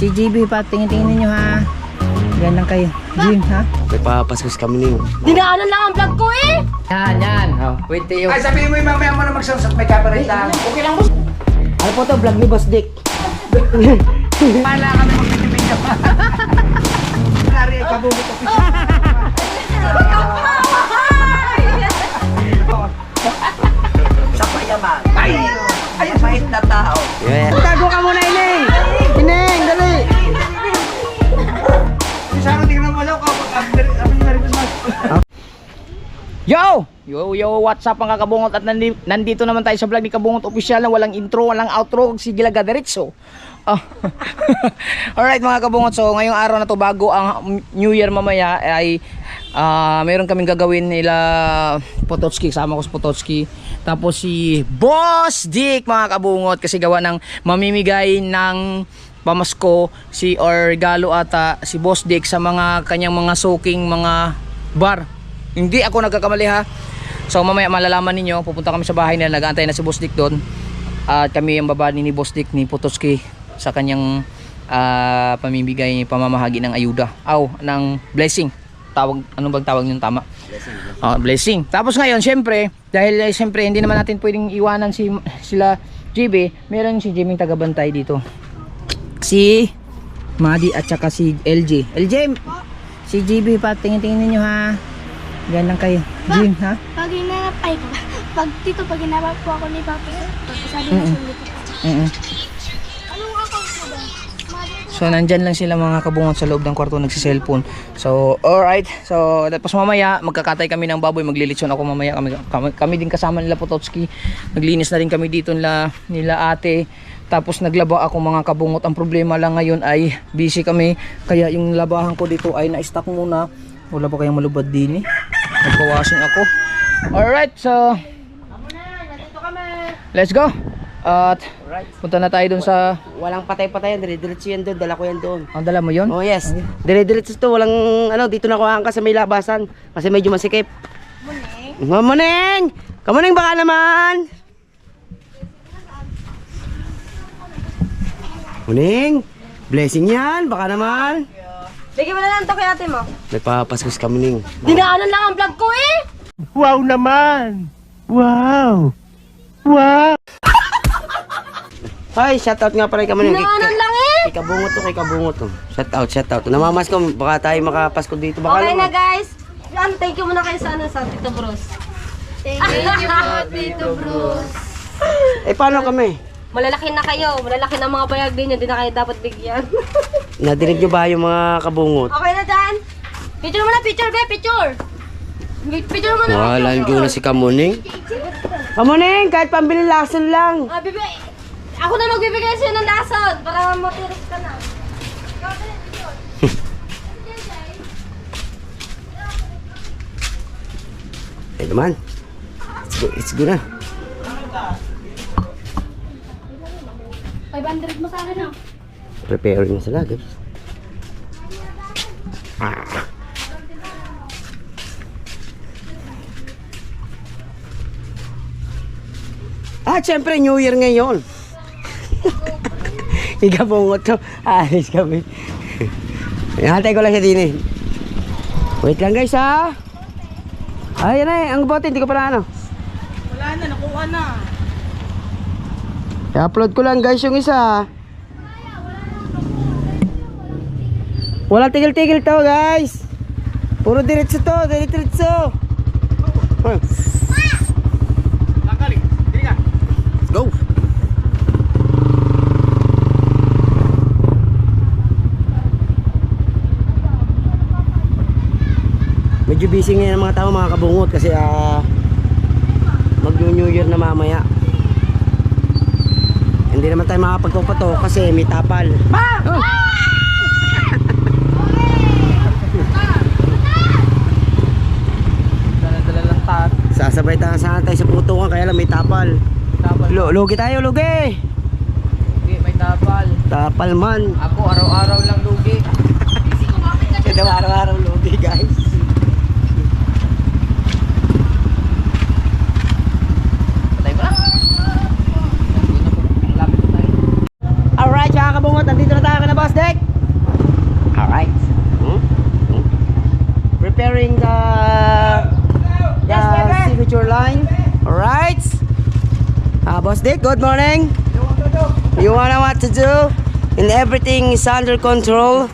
Si GB pa, tingin-tingin ninyo ha. Yan lang kayo. Jim ha? May papaskos kami ning. Dinaanan lang ang vlog ko eh! Yan. Oh, wait tayo. Ay, sabihin mo yung mamaya mo na magsusot, may copyright lang. Okay lang boss. Ano po to? Vlog ni Boss Dick. Pala kami magpipinda pa. Nari, kabungot ako. Sa payaman. Ay! Ay, mait na tao. Yeah. Tago ka muna, Ineng! Ineng, dali! Sana tingnan mo lang kapag kami na rin mas. Yo! Yo, what's up mga kabungot? At nandito naman tayo sa vlog ni Kabungot Official na walang intro, walang outro, sige laga diretso. Alright mga kabungot, so ngayong araw na to bago ang New Year mamaya ay meron kaming gagawin nila Potocki, kasama ko si Potocki. Tapos si Boss Dick mga kabungot kasi gawa ng mamimigay ng pamasko si or regalo ata si Boss Dick sa mga kanyang mga soaking mga bar. Hindi ako nagkakamali ha. So mamaya malalaman ninyo, pupunta kami sa bahay nila, nag-aantay na si Boss Dick doon. At kami ang baba ni Boss Dick ni Potocki sa kanyang pamimigay, pamamahagi ng ayuda. Ng blessing. Ano bang tawag yung tama? Blessing. Tapos ngayon, syempre, dahil syempre hindi naman natin pwedeng iwanan sila GB, meron si Jimmy tagabantay dito. Si Madi at saka si LJ. LJ, si GB pa, tingin-tingin ninyo ha. Yan lang kayo. Jim, ha? Pag hinanapay ko, pag hinanap po ako ni Papi, sabi na sulit ko. Anong account mo ba? So nandyan lang sila mga kabungot sa loob ng kwarto nagsi-cellphone. So alright. So tapos mamaya magkakatay kami ng baboy, maglilitson ako mamaya. Kami din kasama nila Potocki. Naglinis na rin kami dito nila ate. Tapos naglaba ako mga kabungot. Ang problema lang ngayon ay busy kami. Kaya yung labahan ko dito ay na-stock muna. Wala pa kayang malubad din eh. Nagpawashing ako. Alright, so let's go. At punta na tayo dun sa Walang patay-patay yan, dire-diretso yan doon, dala ko yan doon. ang dala mo yun? Oh yes, dire-diretso to, walang dito na ko angka sa may labasan kasi medyo masikip. Muneng! Kamuneng baka naman! Muneng! Blessing yan, baka naman! Bigyan mo na lang to kay ate mo. May papaskos kami ning. Dinaanan lang ang vlog ko eh! Wow naman! Wow! Wow! Hi, shoutout nga pala kay Kamuneng. Dinaanan lang eh! Kay kabungot to. Shoutout. Namamas ko, baka tayo makapasko dito. Baka Okay na naman. guys. Thank you muna kayo sa Tito Bruce. Thank you po, Tito Bruce. Eh paano kami? Malalaki na kayo. Malalaki na mga bayag din. Hindi na kayo dapat bigyan. Nadinig nyo ba yung mga kabungot? Okay na dyan. Picture mo na, picture be, picture. Picture mo na. Wala ko na si Kamuneng. Kamuneng, kahit pambili lason lang. Bibi, ako na magbibigay sa'yo ng lason para matiris ka na. Eh naman. It's good na. 500 mo sa akin, no? Preparing na sila, guys. Siyempre, New Year ngayon. Ikabungot to. Alis kami. Hintay ko lang siya din eh. Wait lang guys ha. Ayan na ang bote, hindi ko pala Wala na, nakuha na. I-upload ko lang guys yung isa. Walang tigil-tigil to guys. Puro diretso to, diretso. Let's go. Medyo busy ngayon ang mga tao mga kabungot kasi mag-New Year na mamaya. Hindi naman tayo makapagpapato kasi may tapal. Dala-dala lang tat. Sasabay tayo sana tayo sa putukan kaya lang may tapal. Tapal. Lugi tayo, lugi! Hindi, may tapal. Tapal man. Ako araw-araw lang lugi. Ito araw-araw lugi guys. Patay ba? Lapit na tayo. Alright, mga kabungot, nandito na tayo na Boss Dick. Dick, good morning. You wanna what to do? And everything is under control.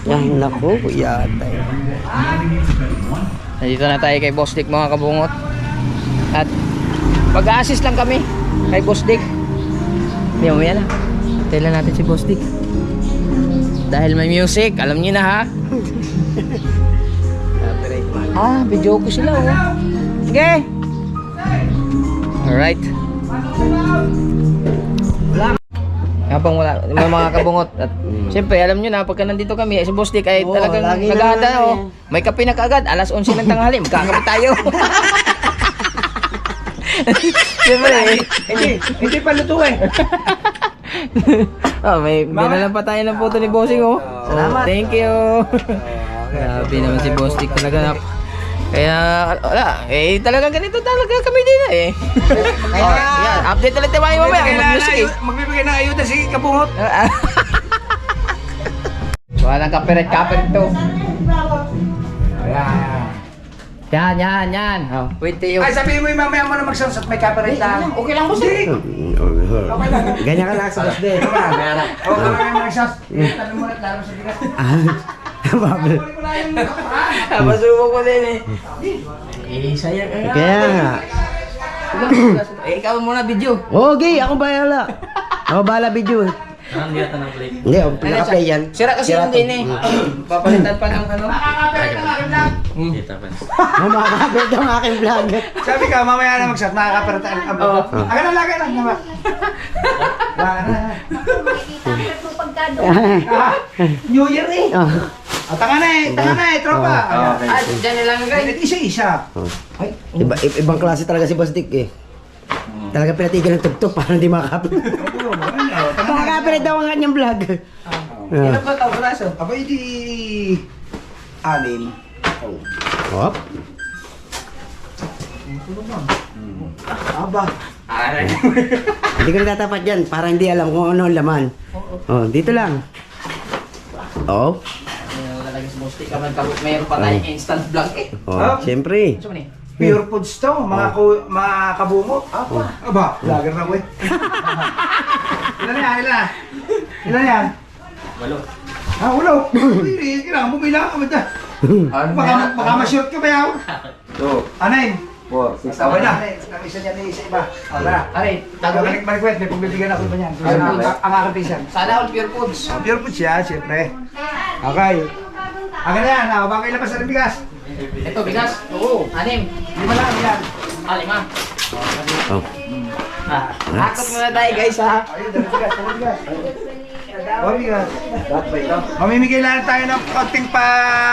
Yan, naku, yatay. Nandito na tayo kay Boss Dick mga kabungot. At pag-assist lang kami kay Boss Dick. Hindi mo yan. Tailan natin si Boss Dick. Dahil may music, alam niyo na ha. Video ko sila oh. Sige. Alright. Habang wala, may mga kabungot at siyempre alam nyo na pagka nandito kami si Boss Dick ay Oo, talagang lagi nag-aanda naman oh. May kape na kaagad, alas 11 ng tanghali, magkakape tayo. Siyempre Hindi pa luto eh. oh, may binalan pa tayo ng photo ni Bossing oh. Salamat. Thank you. Grabe naman si Boss Dick talaga. Kaya wala, talagang ganito talaga kami din eh. Yan, update ulit tayo mamaya kung mag-music eh. Magbibigay ng ayuda si Kabungot. Wala nang kapiret-kapiret to. Yan. Oh, wait tayo. Ay, sabihin mo yung mamaya mo na magsansat, may copyright lang. Okay lang Boss Dick. Ganyan ka lang sa Boss Dick. Okay na yung magsas. Tanong mo na, lalo sa bigas. Masubok mo din eh. Sayang nga. Kaya nga. Ikaw muna video. Okay, ako bahala. Ako bahala video. Hindi, naka-play yan. Sira kasi yung din eh. Papalitan pa ng ano. Makakabit ang aking vlog. Sabi ka, mamaya na magsat, makaka-copyright ang abo. Aga na, lagay lang naman. New Year eh. Tanga na eh, tropa. Diyan nilang guys. Isa-isa. Ibang klase talaga si Boss Dick eh. Talaga pinatigan ng tugtog para hindi makakapit. Makakapit daw ang kanyang vlog. Ilan ba tao braso? Aba, hindi... Anim. Hop. Aba. Hindi ko natatapat dyan para hindi alam kung ano ang laman. Oh, dito lang. Oh. Talaga si Boss Dick. Mayroon pa tayong instant vlog eh. Oh, siyempre. Gusto mo ni? Pure foods to, mga kabungot. Aba, vlogger na ko eh. Ilan yan? Walo. Walo? Kailangan bumila ka ba ito? Baka ma-short ka ba yaw? Anin? 4, 6, okay na. Ang isa niya ni isa iba. Tara. Aray, tagawin. Balik-balik, may pagbibigyan ako ba niyan? Ang akatisan. Sana all pure foods. Pure foods siya, siyempre. Okay. Akin na yan, baka ilabas na rin bigas. Ito, bigas. Oo. 6. 5 lang, yan. 5. Oh. Hakot muna tayo guys ha. Ayun, dali bigas. Bigas. Mamimigay lang tayo ng konting pa...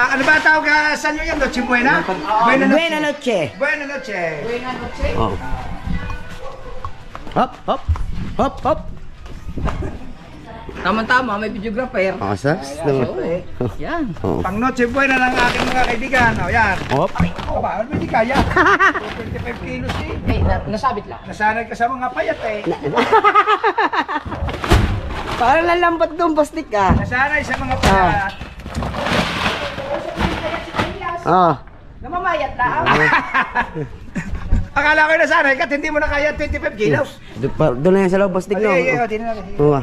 Ano ba tawag sa inyo yan? Noche Buena? Buena noche. Buena noche. Oh. Hop, hop. Hop, hop. Tama-tama, may videographer. Oh, sas. Yan. Oh. Pang Noche Buena ng aking mga kaibigan. O yan. Hop. Aba, ano ba hindi kaya? 25 kilos eh. Eh, nasabit lang. Nasanay ka sa mga payat eh. Parang lalambot doon, Boss Dick ah. Nasanay sa mga payat. Oh. Namamayat lang. Akala ko yung nasanay ka, hindi mo na kaya 25 kilos. Doon na yan sa loob, Boss Dick, no? Ay, tingnan natin. Oo.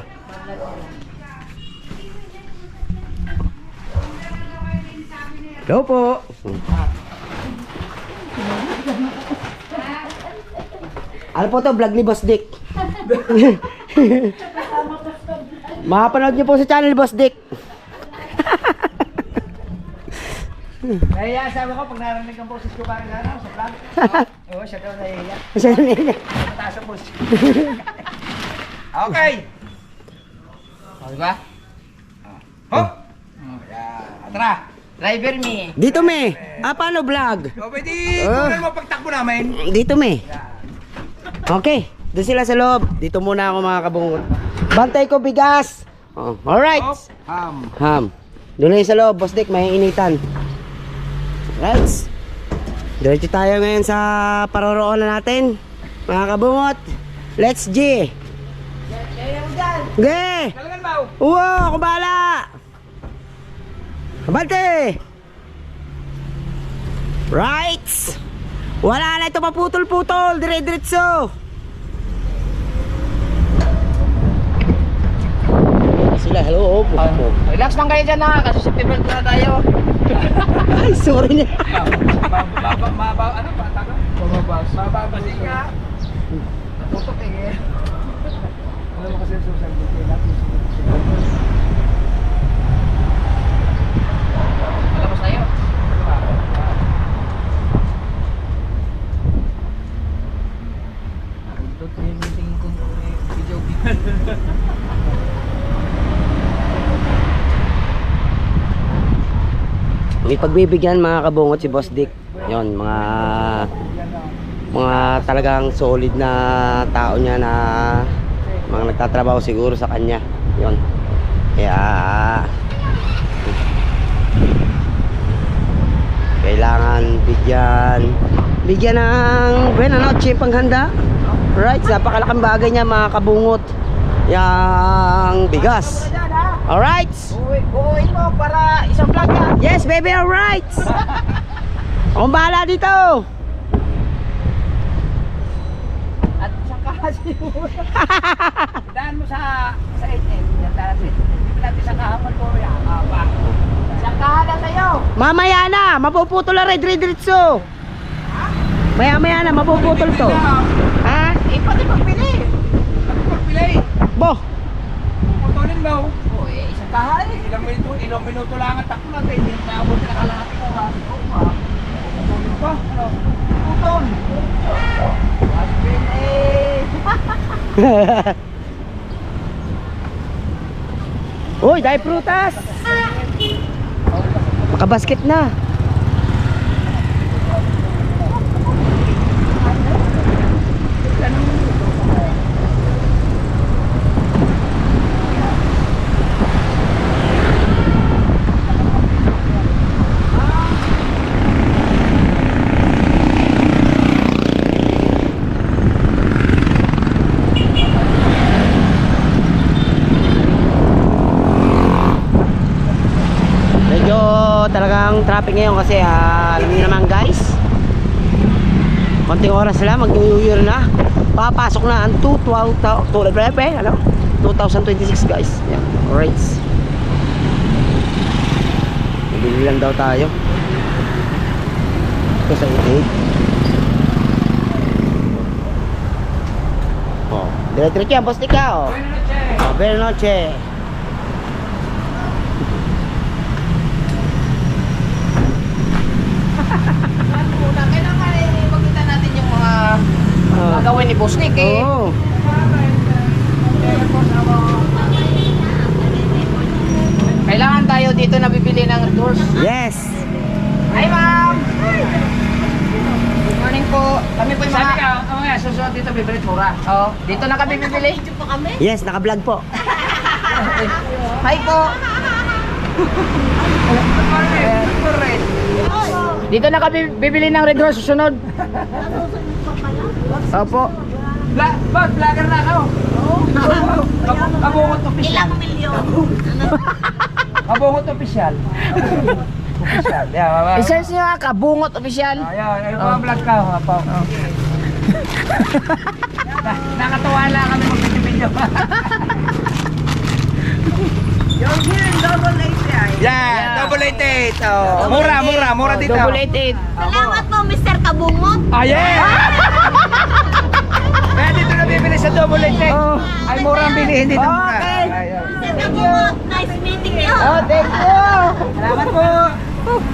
Hello po. Ano po to? Vlog ni Boss Dick. Makapanood niyo po sa channel Boss Dick. Nahiya, sabi ko, pag narinig ang boses ko parang sana, sa vlog. Oo, siya daw nahiya. Mataas ang boses. Okay. O, diba? Hop! Tara! Driver me. Dito me. Paano vlog? O, pwede kunan mo pagtakbo namin. Dito me. Okay. Doon sila sa loob. Dito muna ako mga kabungot. Bantay ko bigas. Oh, alright. Hop! Ham. Doon na yung sa loob, Boss Dick, may initan. Right. Diretso tayo ngayon sa paroroonan natin. Mga kabungot. Let's G. Okay. Talagan ba? Wow, ako bahala. Abante. Right. Wala na ito maputol-putol. Dire-diretso. Oo, po. Relax lang kayo dyan na, kasi safety belt na tayo. Ay, sorry na. Ano ba? Taga? Mababasing ka. Tutok eh. Alam mo kasi social media natin. Alam mo sa'yo. Tutok yung meeting ko video. May pagbibigyan mga kabungot si Boss Dick. Yon, mga talagang solid na tao niya na mga nagtatrabaho siguro sa kanya. Yon. Kaya kailangan bigyan ng buena noche panghanda. Right, napakalaking bagay niya mga kabungot. Yang bigas. Alright. Buuin mo para isang vlog yan. Yes, baby, alright. Akong bahala dito. At isang kahasi mo. Daan mo sa SM. Yan daan sa SM. Hindi natin sa kahaman ko. Isang kahalan sa'yo. Mamaya na, mapuputol na red-red-ritso. Maya-maya na, mapuputol to. Ha? Eh, pati magpili. Pagpili. Bo, Putulin mo. Oh, eh, isang kahalan eh. Ilang minuto lang ang takbo natin. Hindi na abot na kalahati ko ha. Putulin pa. Ano? Putol. Asbin eh. uy, dahil prutas. Makabasket na. Medyo talagang traffic ngayon kasi alam niyo naman guys, konting oras lang mag New Year na, papasok na ang 2026 guys. Yan, alright, bibili lang daw tayo ito sa 88. Oh, dire-diretso yan, boss tika. Oh, very noche. Muna, kailangan eh, magkita natin yung mga gagawin ni Boss Nick eh. Oo. Kailangan tayo dito na bibili ng doors. Yes. Hi ma'am! Good morning po. Kami po yung Sabi mga... ka, mamaya susunod dito bibili mura. Oo, dito na kami bibili. Yes, naka-vlog po. Hi po! Dito na kami bibili ng red horse susunod. Opo. Vlogger na ako. Kabungot official. Ilang milyon? Kabungot official. Official. Yeah, I-search nyo nga, Kabungot Official. Ayan, mga vlog ka. Nakatuwa lang kami mag-video. Yung here, double API. Yeah, double 88. Oh. Mura dito. Double 88. Salamat po, Mr. Kabungot. Ah, yeah! Kaya dito na bibili sa double 88. Ay, mura ang bilihin dito. Mura. Okay. Ayun. Mr. Kabungot, nice meeting you. Oh, thank you. Salamat po.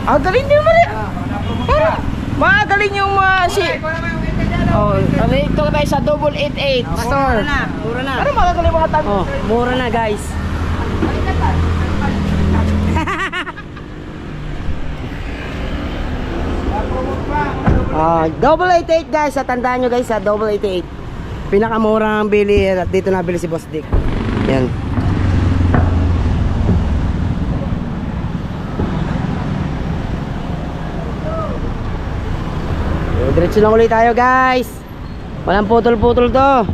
Ang galing nyo mali. Mga galing yung mga si... Oh, ito tayo sa double 88 store. Mura na. Ano mga galing mga tabi? Oh, mura na guys. Double 88 guys, tandaan nyo guys ha, double 88. Pinakamurang bili at dito nabili si Boss Dick. Yan. Diretso lang ulit tayo guys. Walang putol-putol to.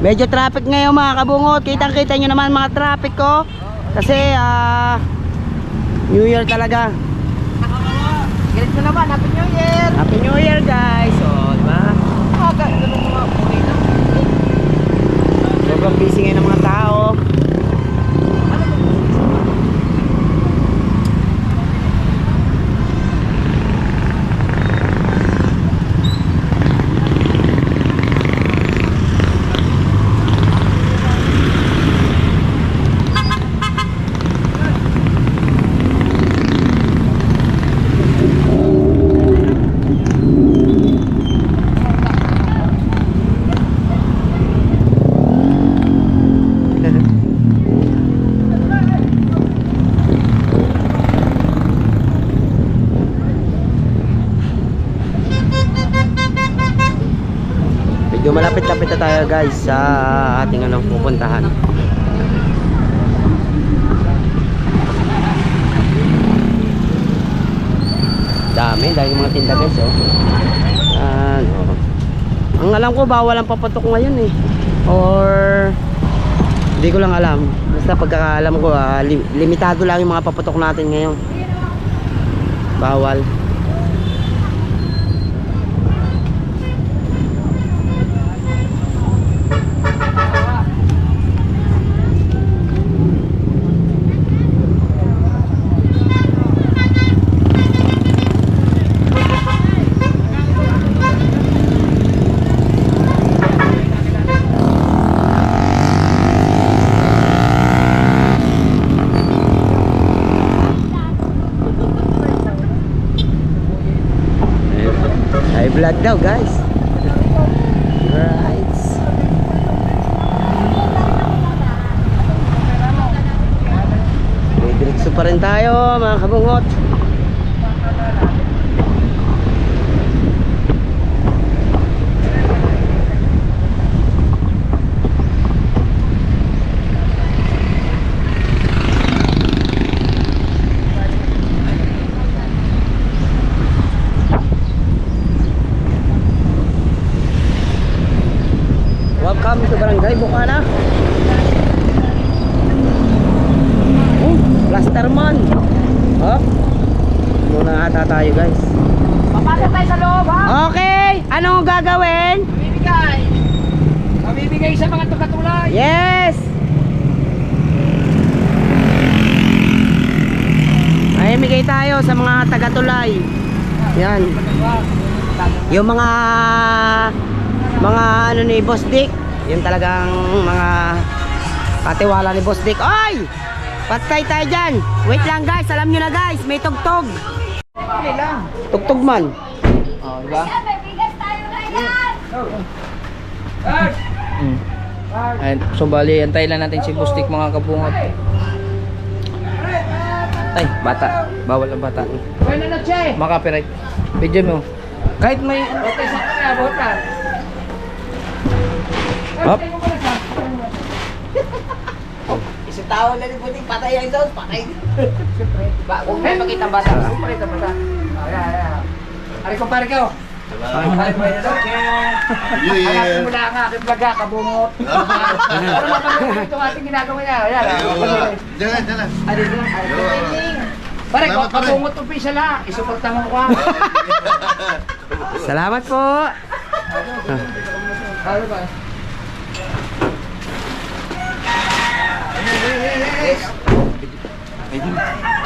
Medyo traffic ngayon mga kabungot. Kitang-kita nyo naman mga traffic ko. Kasi New Year talaga. Galit mo naman, Happy New Year! Happy New Year guys. So, diba? Ganun mga okay lang. Sobrang busy ngayon ng mga tao. Medyo malapit-lapit na tayo guys sa ating pupuntahan. Dami mga tinda guys oh. Ang alam ko bawal ang papatok ngayon eh. Or hindi ko lang alam. Basta pagkakaalam ko limitado lang yung mga papatok natin ngayon. Bawal. Vlog daw guys. Right. May diretso pa rin tayo mga kabungot. Welcome to Barangay Bukana. Plasterman. Oh. Muna ata tayo guys. Papasok tayo sa loob, ha? Okay, anong gagawin? Mamimigay sa mga tugatulay. Yes. Mamimigay tayo sa mga taga-tulay. Yan. Yung mga ano ni Boss Dick, yung talagang mga katiwala ni Boss Dick. Oy! Patay tayo dyan. Wait lang guys, alam nyo na guys, may tugtog. Tugtog man. Oh, diba? May bigas tayo ngayon! Ayun, so bali, antayin lang natin si Bustik mga kabungot. Ay, bata. Bawal ang bata. Makapiright. Video mo. Kahit may... Hop. Isang tao na ni Butik, patay ang doon, patay. Huwag may makita bata. Huwag makita bata. Ari ko pare ko. Hanapin mo na ang aking vlog, kabungot. Para mapanood itong ating ginagawa niya. Ayan. Jalan. Pare ko, kabungot official ha. Isuporta mo ko. Salamat po. Ano ba?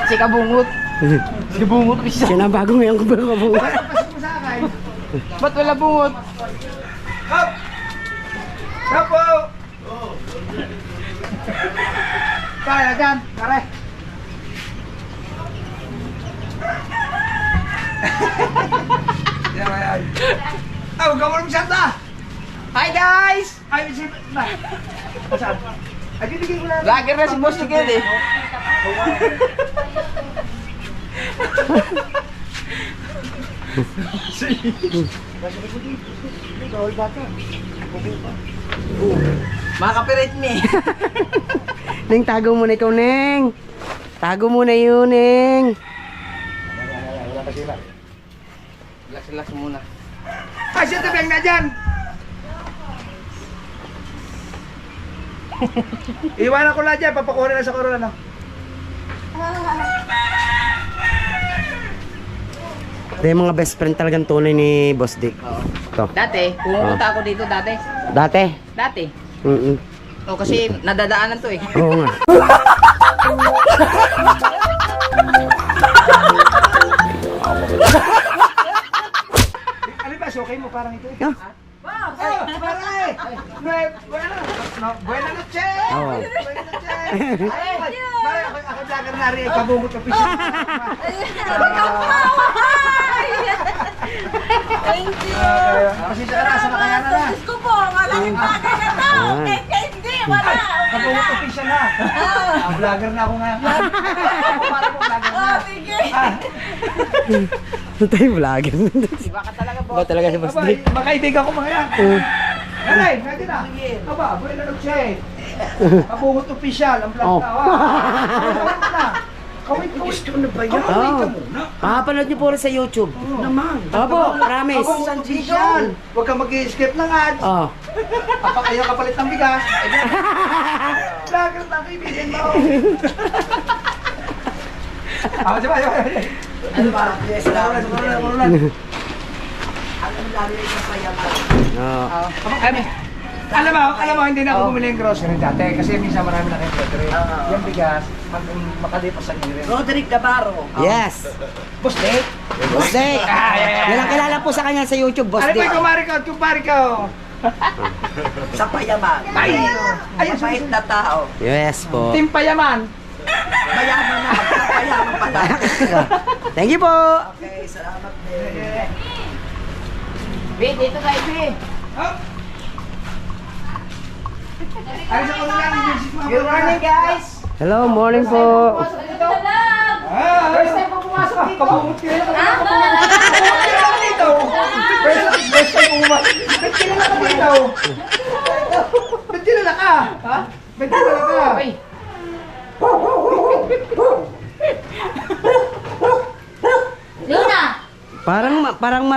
Si kabungot. Si bungot official. Siya na bago ngayon kung bago po. Ba't wala bungot? Chapo! Kaya dyan, pare. Huwag ka mo masyada. Hi guys! Ay, si... Saan? Ay, bibigyan ko na. Lager na si Boss Tigil eh. Makapirit me. Neng, tago muna ikaw, Neng. Tago muna yun, Neng. Relax muna. Ay, siya tabing na dyan. Iwanan ko lang dyan, papakuha na sa corona, no? Ito yung mga best friend talagang tunay ni Boss Dick. Ito. Dati, pumunta ako dito dati. Dati. Dati. Mm-mm. O kasi nadadaanan to eh. Oo nga. Ano ba, okay mo parang ito eh? Ah. Pare! Buena noche! Oo. Buena noche! Pare, ako vlogger na rin, kabungot ka pisyo. Thank you. Pasensya ka na, sa nakayanan na. Diyos ko po, malaking bagay na to. Hindi, wala. Kabungot ka pisyo na. Vlogger na ako nga. Pare mo, vlogger na. Sige. Ito tayo vlogger. Baka talaga po. Ba talaga si Boss Aba, Dick? makaibigan ko mga yan. Nanay, pwede na. Aba, buena noche. Kabungot official, ang vlog Oh. na. Kawit ko. Gusto na ba yan? Oo. Makapanood niyo po rin sa YouTube. Naman. Opo, promise. Kabungot official. Huwag kang mag-i-skip ng ads. Oh. Ayaw kapalit ng bigas. Vlogger na kaibigan mo. Ah, diba? Ano ba? Yes, Oh. alam mo, hindi na ako bumili ng grocery dati kasi minsan marami na kayong grocery. Yung bigas, makalipas sa inyo rin. Roderick Navarro. Yes. Boss Dick? Boss Dick. Yan ang kilala po sa kanya sa YouTube, Boss Ano ba Dick. yung kumpari ko? Sa payaman. Ay! Ay, Mabait na tao. Yes po. Team Payaman. Mayaman na. Payaman pala. Thank you po. Okay, salamat din. Be, dito tayo, Be. Ay, sa ulo lang, Good morning, guys. Hello, morning po. First time po pumasok dito. Kabungot kayo. Kabungot kayo ako dito. First time po pumasok. Ba't kilala ka dito? Ba't kilala ka? Ha? Ba't kilala ka? Luna. Parang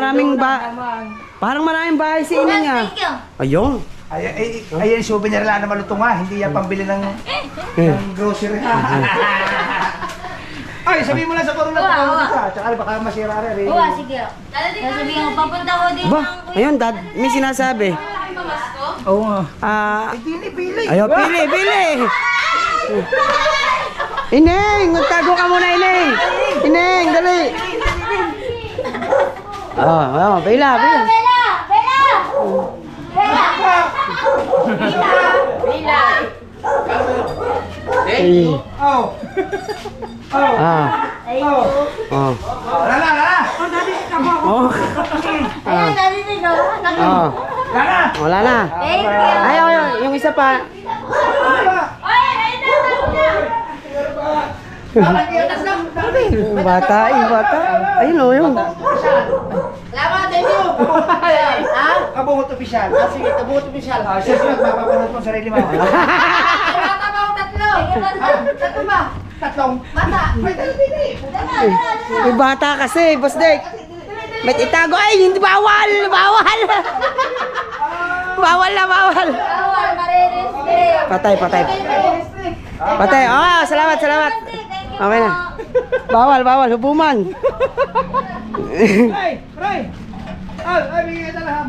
maraming bahay si Ina niya. Thank you. Ayun. Ay, souvenir lang na malutong ha. Hindi yan pambili ng grocery. Ay, sabihin mo lang sa corona ka. Tsaka baka masira rin. Oo, sige. Sasabihin ko, papunta ko din Ba, ayun, Dad, may sinasabi. Oo nga. Ah, Hindi ni Pili. ayo, pili. Ineng, magtago ka muna, Ineng. Ineng, dali. Pila. Bella! Bella! Bella! Bella! Oh. Oh. Thank Oh. you. Oh. Lala. Oh. Ayan, narinig ko. Oh. Lala. Wala na. Thank you. Ayaw, yung isa pa. Oy, ayun na, tapos na. Yung bata. Ayun o, yun. Salamat, thank you. Ha? Kabungot official. Sige, tabot official. Siyempre, mapapanood mo ang sarili mo. Bata ba ang tatlo? Tatlo ba? Tatlong. Bata. Ay, dali. Yung bata kasi, Boss Dick. Ba't itago? Ay, hindi bawal. Bawal na. Bawal, marirestrict. Patay. Patay. Oh, salamat. Okay na. Bawal. Hubuman. Ay, Ray. Ay, bigyan kita laham.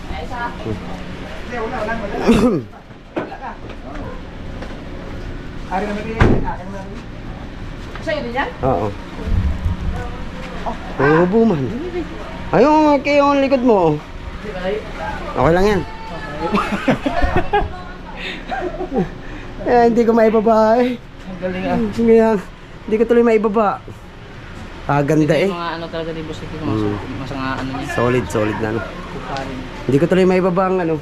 Hindi, wala. Wala ka. Ari naman din. Akin naman. Sa'yo din yan? Oo. May hubuman. Ayun, yung likod mo. Okay lang yan. Hindi ko maibaba eh. Ang galing ah. Hindi ko tuloy maibaba. Ganda eh. Mga ano talaga ni Boss Dick. Mas nga ano niya. Solid na ano. Hindi ko tuloy maibaba ang ano.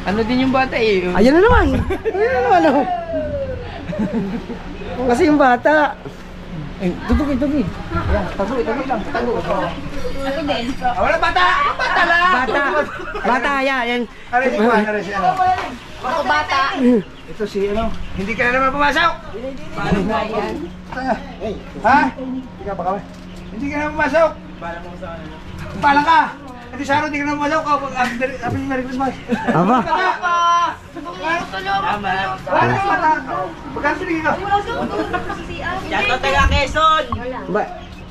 Ano din yung bata eh. Ayan na naman. Oh. Kasi yung bata. Tugi. Yan, tagoy lang. Ako din. Wala bata! Bata lang! Bata, yan. Ari, si ano? Ako bata. Ito si ano? Hindi ka na naman pumasok! Ha? Hindi ka ba kami? Hindi ka na pumasok! Balang ka! Ito sa araw, di ka na malaw ka. Happy Merry Christmas. Aba. Wala ka mata. Magkano bigay ka? Ba,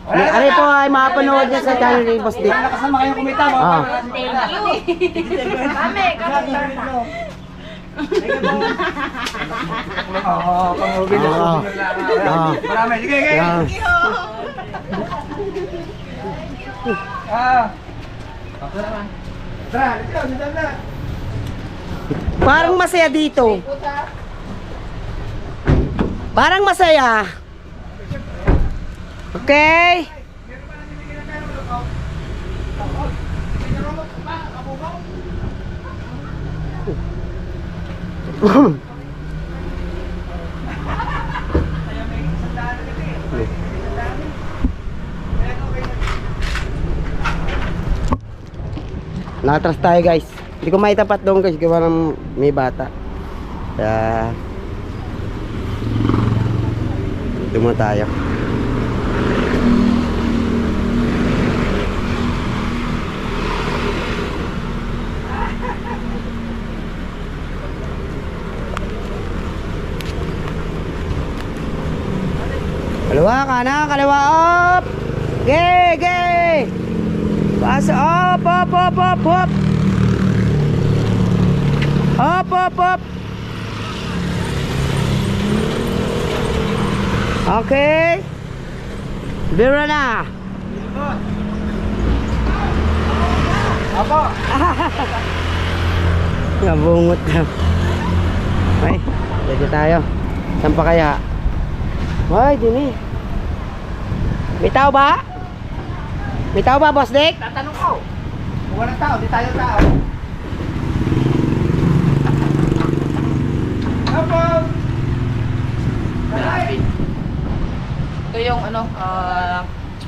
ano po ay mapanood niya sa channel ni Boss Dick. Lakas naman kayong kumita mo. Ah. Oo, pang-Robin. Oo. Marami. Sige, sige. Yan. Tara, dito na. Parang masaya dito. Parang masaya. Okay. Nakatras tayo guys. Hindi ko maitapat doon guys, gawa ng may bata. Kaya dumo tayo. Kaliwa kanan, kaliwa up. Gay, gay. Pass up, up, up, up, up. Up, up, up. Okay. Biro na. Apo. Nabungot na. Ay, dito tayo. Saan pa kaya? Ay, dini. May tao ba? May tao ba, Boss Dick? Tatanong ko. Kung walang tao, di tayo tao. Apo. Ito yung ano,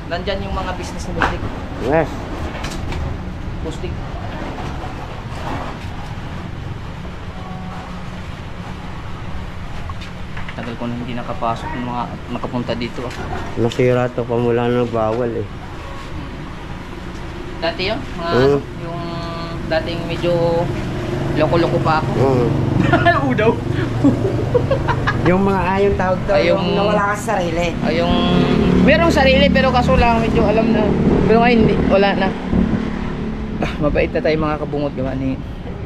nandyan yung mga business ni Bustik. Yes. Bustik. Tagal ko na hindi nakapasok ng mga nakapunta dito. Nasira to pa mula nung bawal eh. Dati yun, mga ano, yung dating medyo loko-loko pa ako. Udaw. Yung mga ayong tawag to, Ay, yung yung- nawala ka sa sarili. Ay, yung merong sarili pero kaso lang medyo alam na. Pero ngayon hindi, wala na. Mabait na tayo mga kabungot gawa ni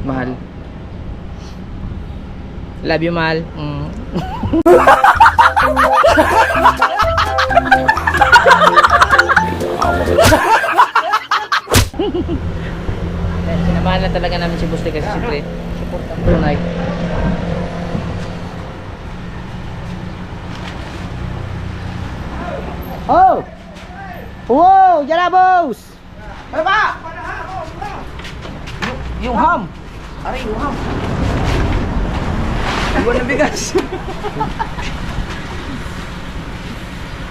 Mahal. Love you, Mahal. Sinamahan na talaga namin si Bustik kasi siyempre support ang tunay. Oh! Wow! Diyan na, boss! Baba! Yung ham. Aray, yung ham. Iwan na bigas.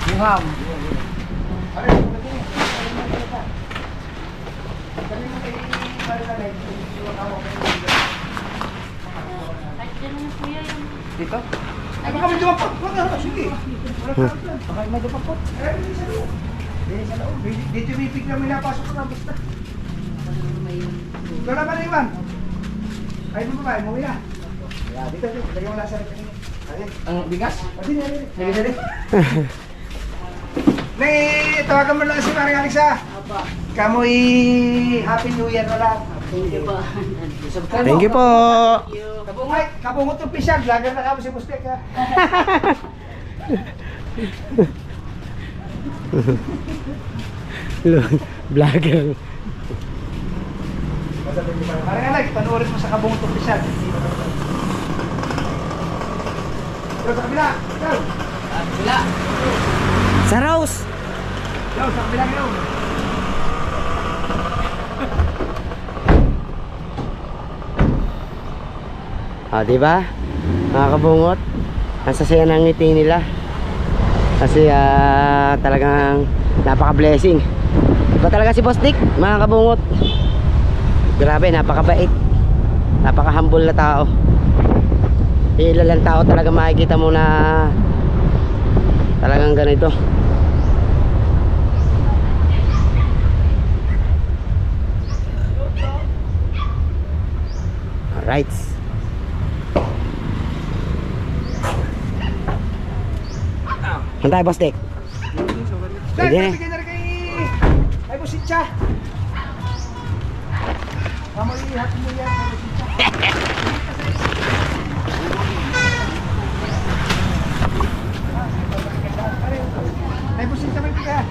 Yung ham. Dito? Ano kami dumapot? Wala, sige. Baka may dupapot. Dito may bigla may napasok ko na basta. Ito na ba na Iwan? Ay, mo ba? Umuwi na. Dito, dito. Lagyan mo lang sa rin. Ang bigas? Dali, dali. Dali. May tawagan mo lang si Maring Alexa. Kamoy Happy New Year na lang. Thank you po! Kabungot yung pisag. Lager na kamo si Bustek ha. Vlogger. Maring Alex, panoorin mo sa kabungot yung pisag. Yo, sa kabila. Yo. Wala. Sa Rose! Yo, sa kabila yo. Ah, di ba? Mga kabungot, ang sasaya ng ngiti nila. Kasi talagang napaka-blessing. Iba talaga si Boss Dick, mga kabungot. Grabe, napakabait. Napaka-humble na tao. Ilalang tao talaga makikita mo na talagang ganito. Right. Saan tayo, Boss Dick? Pwede na. Bigyan na rin kay... Ay, Busitsa. Mamalihat mo yan. Ay, Busitsa may bigyan.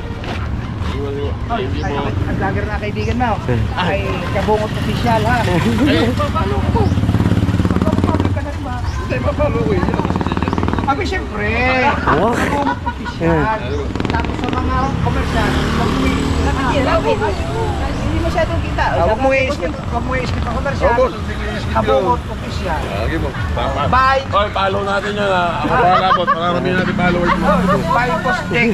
Ang vlogger na kaibigan mo. Ay, Kabungot Official, ha? Papalo ko. Pagpapapag ka na rin ba? Hindi, papalo ko yun. Abi, siyempre. Oo. Kabungot Official. Tapos sa mga commercial, hindi masyadong kita. Huwag mo i-skip ang commercial. Kabungot Official. Lagi mo. Bye! Oy, follow natin yan ha. Ako pa labot. Marami natin followers mo. Bye, Boss Dick.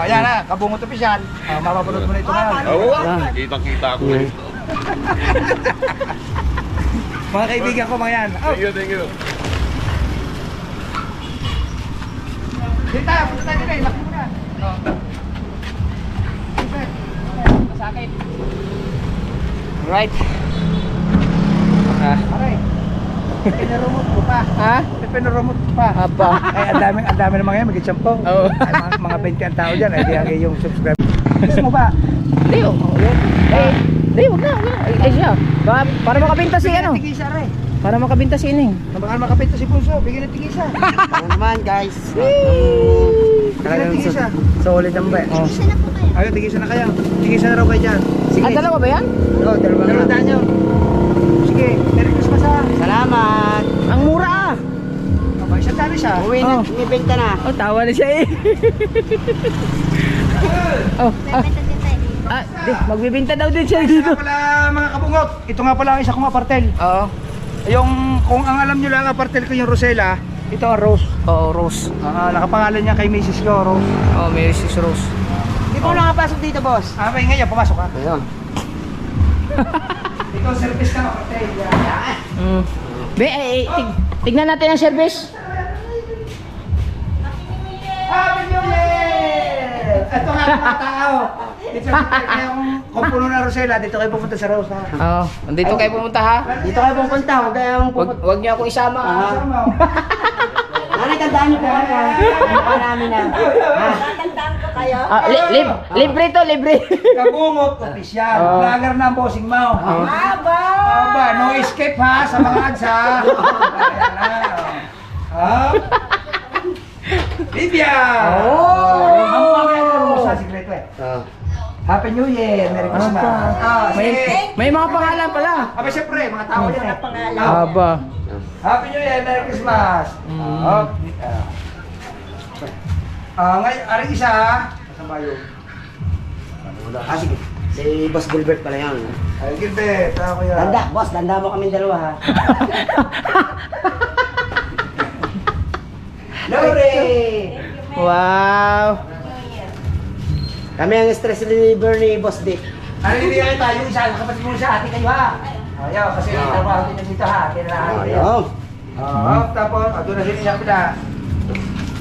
Yan na, Kabungot Official. Mapapanood mo na ito ngayon. Oo, kitang-kita ako eh. Mga kaibigan ko mga yan. Thank you, thank you. Dito tayo, punta tayo din eh. Laki mo na. Masakit. Right. Aray. Pinarumot ko pa. Ha? Pinarumot ko pa. Apa? Ay, ang dami ng mga yan, maging 10. Oo. Ay, mga 20 ang tao dyan. Ay, di yung subscribe. Gusto mo ba? Hindi, wag na. Ay, siya. Para makabenta si ano? Tigisa, Aray. Para makabenta si Ining. Baka makapita si Punso. Bigyan ng tigisa. Ano naman, guys? Talagang Tigisa. solid ang ba? Oh. Isa na po kayo. Ayun, tigisa na kayo. Tigisa na raw kayo dyan. Ah, dalawa ba yan? Oo, dalawa na. Dalawang daan nyo. Sige, Merry Christmas ha. Salamat! Ang mura ah. Aba, isang dami siya. Uwi na, ibenta na. Oh, tawa na siya eh. Oh, Bebenta din tayo dito. magbibinta daw din siya Ito dito. nga pala mga kabungot. Ito nga pala ang isa kong apartel. Oo. Yung, kung ang alam nyo lang apartel ko yung Rosella, ito ang Rose. Oo, Rose. Nakapangalan niya kay Mrs. ko, Rose. Oh, may sis Rose. Di ba nakapasok dito, boss? May ngayon, pumasok ka. Ayun. Ito, service ka ng apartel. Yan. Tignan natin ang service. Happy New Year! Ito nga mga tao. Dito kung puno na Rosella, dito kayo pupunta sa Rose ha. Oo, nandito kayo pumunta ha. Dito kayo pupunta, huwag kayong pupunta. Wag niyo akong isama. Kasama. Nanay, tandaan niyo po kami ha. Mukha namin na. Ha? Libre to, libre. Kabungot, official. Vlogger na ang bossing mo. Aba, no escape ha sa mga ads ha. Ayan na. Livia! Mamaya na mo sa sikreto eh. Happy New Year! Merry Christmas! May mga pangalan pala. Aba, siyempre, mga tao yan eh. Aba. Happy New Year! Merry Christmas! Ngayon, aring isa ha. Nasaan ba yun? Sige. Si Boss Gilbert pala yan. Ay, Gilbert, ako yan. Tanda, boss, tanda mo kami dalawa ha. Lore! Wow. Kami ang stress reliever ni Boss Dick. Ano bibigyan kita? Yung isa, kapatid mo siya, ate kayo ha. Ayaw, kasi trabaho din dito ha. Kailangan Ayun. tapos, doon na sila niya pala.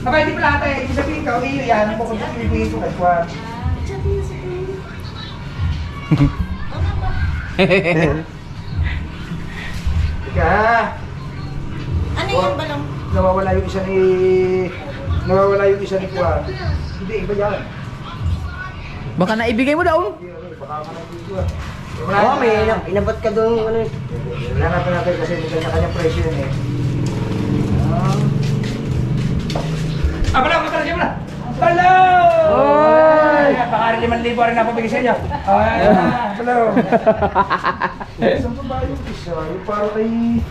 Aba, hindi pala ate, ibig sabihin ka, iyo yan, bukod sa pinibigay ko kay Juan. Sabi na sa kanya. Ika, Ano yung balong? nawawala yung isa ni Juan. Hindi, iba yan. Baka naibigay mo daw. Baka ka ng Juan. Oo, may inabot ka doon. Ano, Wala na natin kasi may kanya-kanyang presyo yun eh. Pala, siya pala! Hello! Oy! Baka 5,000 rin napabigay sa inyo. Hello! Saan pa ba yung isa? Yung parang kay...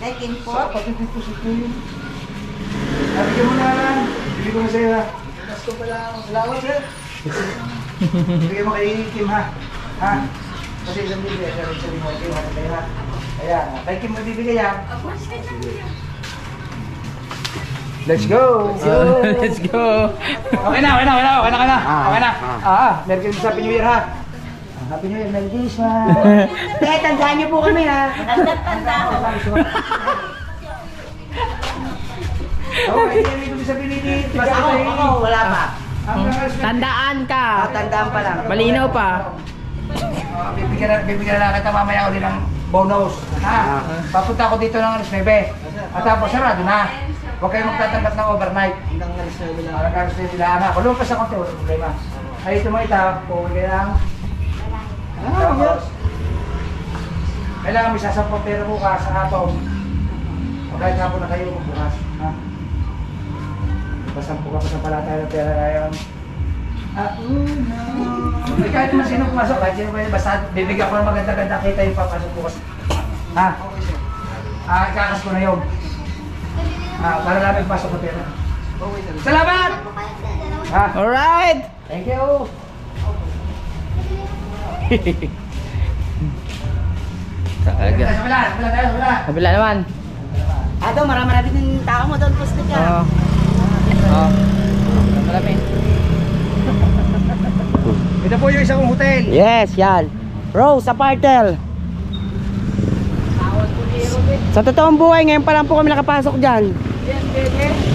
Second po. Pati dito si Kuya. Nabigyan mo na lang. Bili ko na sa'yo ha. Pasko pa lang. Salamat sir. Bigyan mo kay Kim ha. Ha? Kasi isang bibigay. Sabi mo kay Kim ha. Ayan. Kay Kim mo bibigay ha. Let's go! Let's go. Okay na. Merry Christmas, Happy New Year ha. Happy New Year, Merry Christmas. Kaya tandaan niyo po kami ha. Tanda ko. Hindi ko sabihin ni Ako, wala pa. Tandaan ka. Tandaan pa lang. Malinaw pa. Bibigyan na kita mamaya ulit ng bonus. Papunta ako dito ng alas 9. At tapos sarado na. Huwag kayong magtatanggap ng overnight. Hanggang alas 9 lang. Hanggang alas 9 lang. Kung lumpas na konti, walang problema. Ay, ito mga itaw. Puwi kayo lang. Tapos, kailangan may sasampung pera bukas sa atong. O kahit hapon na kayo bukas. Ha? Basampu ka pa sa palataya ng pera ngayon. Kahit naman sino pumasok, kahit sino pa yun, basta bibigyan ko ng maganda-ganda kita yung papasok bukas. Ha? Ikakas ko na yun. Para namin pasok na pera. Salamat! Ha? Alright! Thank you! Talaga. Sa kabila, tayo, sa kabila. Kabila naman. Ato, marami na din yung tao mo doon, Boss Dick Oo. Oo. Marami. Ito po yung isang hotel. Yes, yan. Rose Apartel. Sa totoong buhay, ngayon pa lang po kami nakapasok dyan.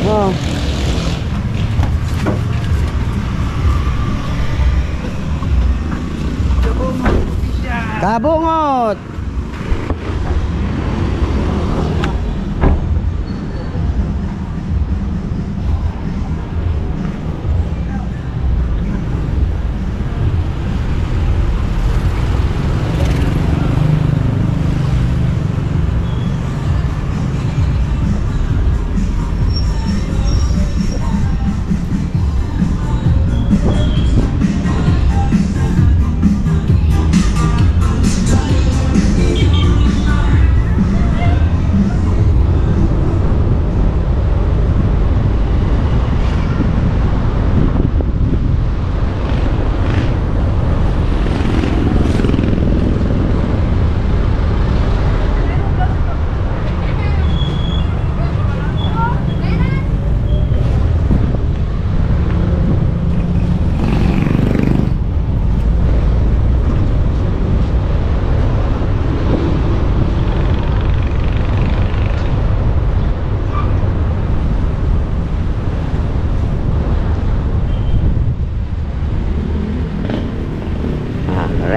Oh. Kabungot.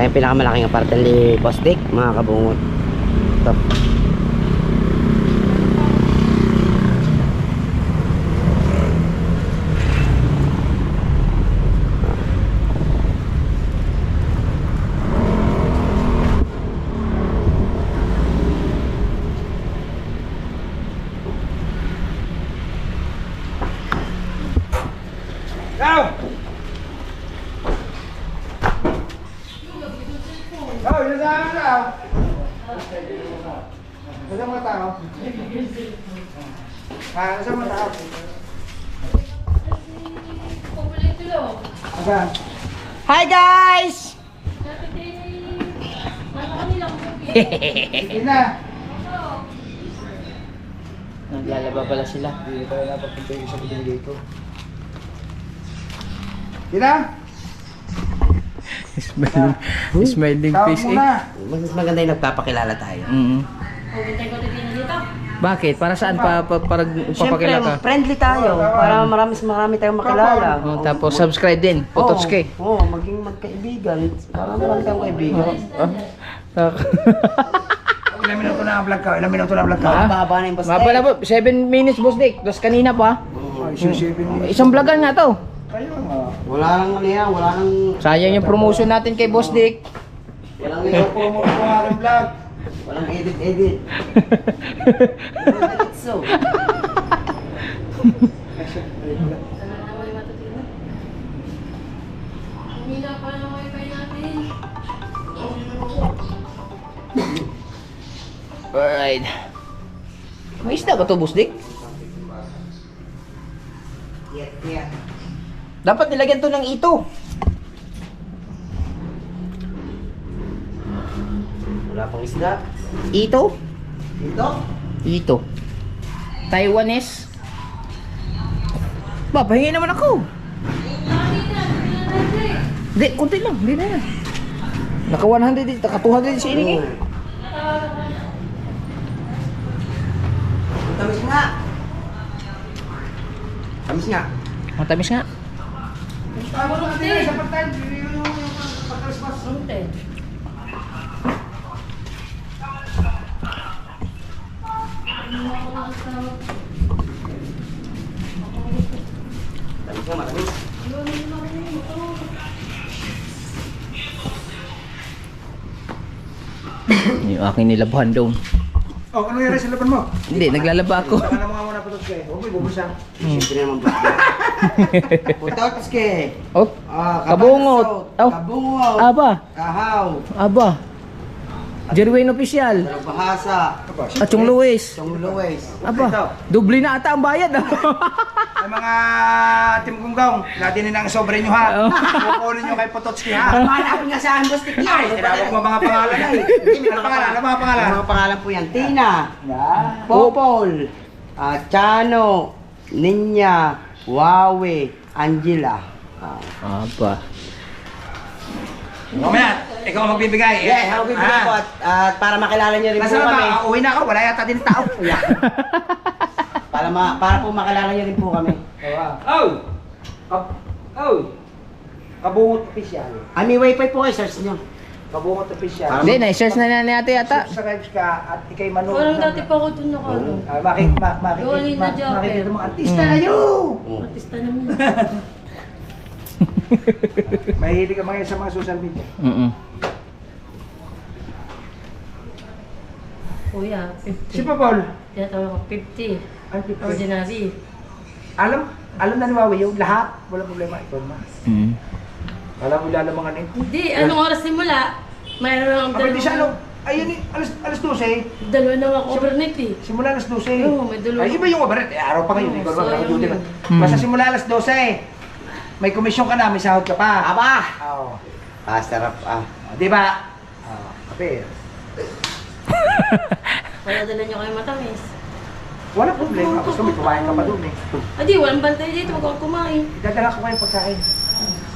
Yung pinakamalaking apartel ni Boss Dick, mga kabungot. Ito. Go! Oh, yun sa amin na. Nasa mga tao? Nasa mga tao? Asan? Hi guys! Sige na. Naglalaba pala sila. Hindi pala napagpunta yung isang binigay ko. Sige na. Smiling Tawag face muna. Mas maganda yung nagpapakilala tayo. Bakit? Para saan? Para Siyempre, papakilala ka? friendly tayo. Para marami tayong makilala. Oh, tapos subscribe din. Pototski. Oo, maging magkaibigan. Para marami tayong kaibigan. Ilang minuto na ang vlog ka? Ilang minuto na ang vlog ka? Mahaba na yung Boss Mapala Dick. po, 7 minutes boss Dick. Tapos kanina pa. Isang vlogan nga to. Ayun nga. Wala nang ano yan, wala nang... Sayang yung promotion natin kay Boss Dick. Walang Promote ko ang aking vlog. Walang edit. So. Alright. May isda ba to Boss Dick? Yeah. Dapat nilagyan to ng ito. Wala pang isda. Ito? Dito? Ito. Taiwanese. Ba, pahingi naman ako. Hindi, kunti lang. Hindi na yan. Naka 100 dito, naka 200 si Ining eh. Tamis nga. Tamis nga. Matamis nga. Tama na natin sa pagtan. Yung pag-Christmas. Tamis mo, matamis. Yung aking nilabahan doon. Oh, ano yung sa laban mo? Hindi, naglalaba ako. Saka na mga muna Pototski. Okay, bubusan. Siyempre naman ba? Pototski. Oh, Ah, kabungot. kabansot, Oh. Kabungot. aba, Kahaw. aba. Jerwin official. Bahasa. At yung Luis. Chong Luis. Aba, doble na ata ang bayad. Ay mga Team Gunggong, latinin ang sobre nyo ha. Kukunin nyo kay Pototski ha. Malapit nga sa akin, boss. Ay, tinawag mo mga pangalan ay. Ano pangalan? Ano mga pangalan? Ang mga pangalan po yan. Tina. Popol. Chano. Ninya. Wawe. Angela. Aba. Mamaya, ikaw ang magbibigay. Yes, ako bibigyan po at para makilala niyo rin po Nasaan kami. ba? Uwi na ako, wala yata din tao. Para po makilala niyo rin po kami. Oh! Oh! Kabungot official. May wifi po kayo, search niyo. Kabungot official. Hindi, na-search na natin yata. Subscribe ka at ikay manood. Parang dati pa ako dun nakano. Makikita mo, artista kayo! Artista naman. Mahilig ka mga sa mga social media. Kuya, Si 50. Paul, Tinatawag ko 50. ay, Paul. Ordinary. Alam na ni Wawi yung lahat. Wala problema. Ito na. Alam mo lalamangan eh. Hindi, anong oras simula? Mayroon ang Kapag di siya ano, ayun eh, alas 12. Dalawa na ako overnight eh. Simula alas 12. Oo, may dalawa. Ay, iba yung overnight. Araw pa ngayon. Ikaw Oo, ba? sayang Duty ba? yun. Basta simula alas 12. May komisyon ka na, may sahod ka pa. Aba! Oo. Sarap Di ba? Kapir. Kaya dala niyo kayo matamis. Wala problema. Gusto mo, kumain ka pa doon eh. Adi, walang bantay dito. Huwag akong kumain. Dadala ko kayong pagkain.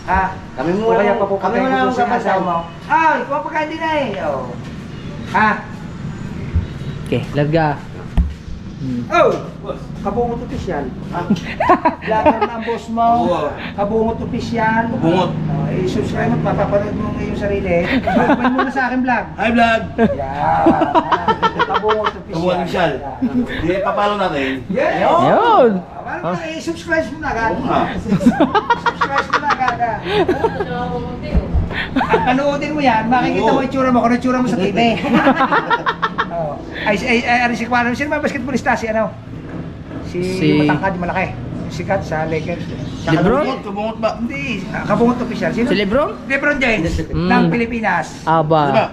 Ha? Kami O muna kaya kami papupagay muna ko ang doon sa kapatid. asawa mo. Ah, ikaw ang pagkain din na eh. Oh. Ha? Okay, larga. Oh! Kabungot official. Vlogger na ang boss mo. Kabungot official. Kabungot. I-subscribe mo, papapanood mo ngayon sarili. Subscribe mo na sa aking vlog. Hi vlog! Yan. Kabungot official. Kabungot official. Hindi, papalo natin. Yeah. Yun. Parang i-subscribe mo na agad. Oo nga. Subscribe mo na agad. Dalawa ako munti oh. At panoodin mo yan, makikita mo itsura mo kung ano itsura mo sa TV. Oh. Si Kwano, sino ba basketballista? Si ano? Si Matangkad, malaki. Sikat sa Lakers. Lebron? Kabungot ba? Hindi, kabungot official. Sino? Si Lebron? Lebron James ng Pilipinas. Aba. Diba?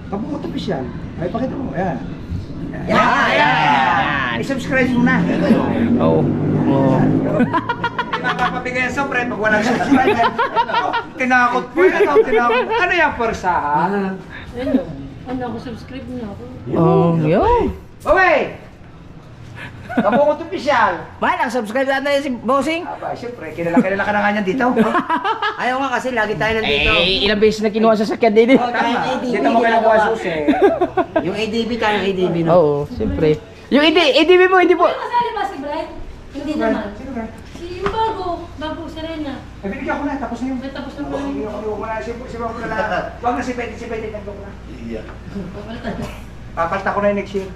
Kabungot official. Ay, pakita mo. Ayan. Yan. I-subscribe mo na. Oh. Oh. Hindi mapapabigay ang sobre pag walang subscriber. Tinakot po yan. Tinakot. Ano yung persahan? Ano? Ano ako, subscribe na ako. Oh, yun. Okay! Kabungot official. Man, ang subscribe natin si Bossing. Aba, siyempre, kilala ka na nga niyan dito. Ayaw nga kasi lagi tayo nandito. Ilang beses na kinuha sa sakyan din. Oh, tayo ADB. Dito mo kailangan susi. Yung ADB tayo, ADB no? Oo, siyempre. Yung EDB mo, hindi po. Kasali ba si Brian? Hindi naman. Sino ba? Si yung bago Serena. Eh, binigyan ko na, tapos na yun. May tapos na ba? Binigyan ko na, si Bago na lang. Huwag na si Betty, nandun ko na. Iya. Papalta ko na yung next year.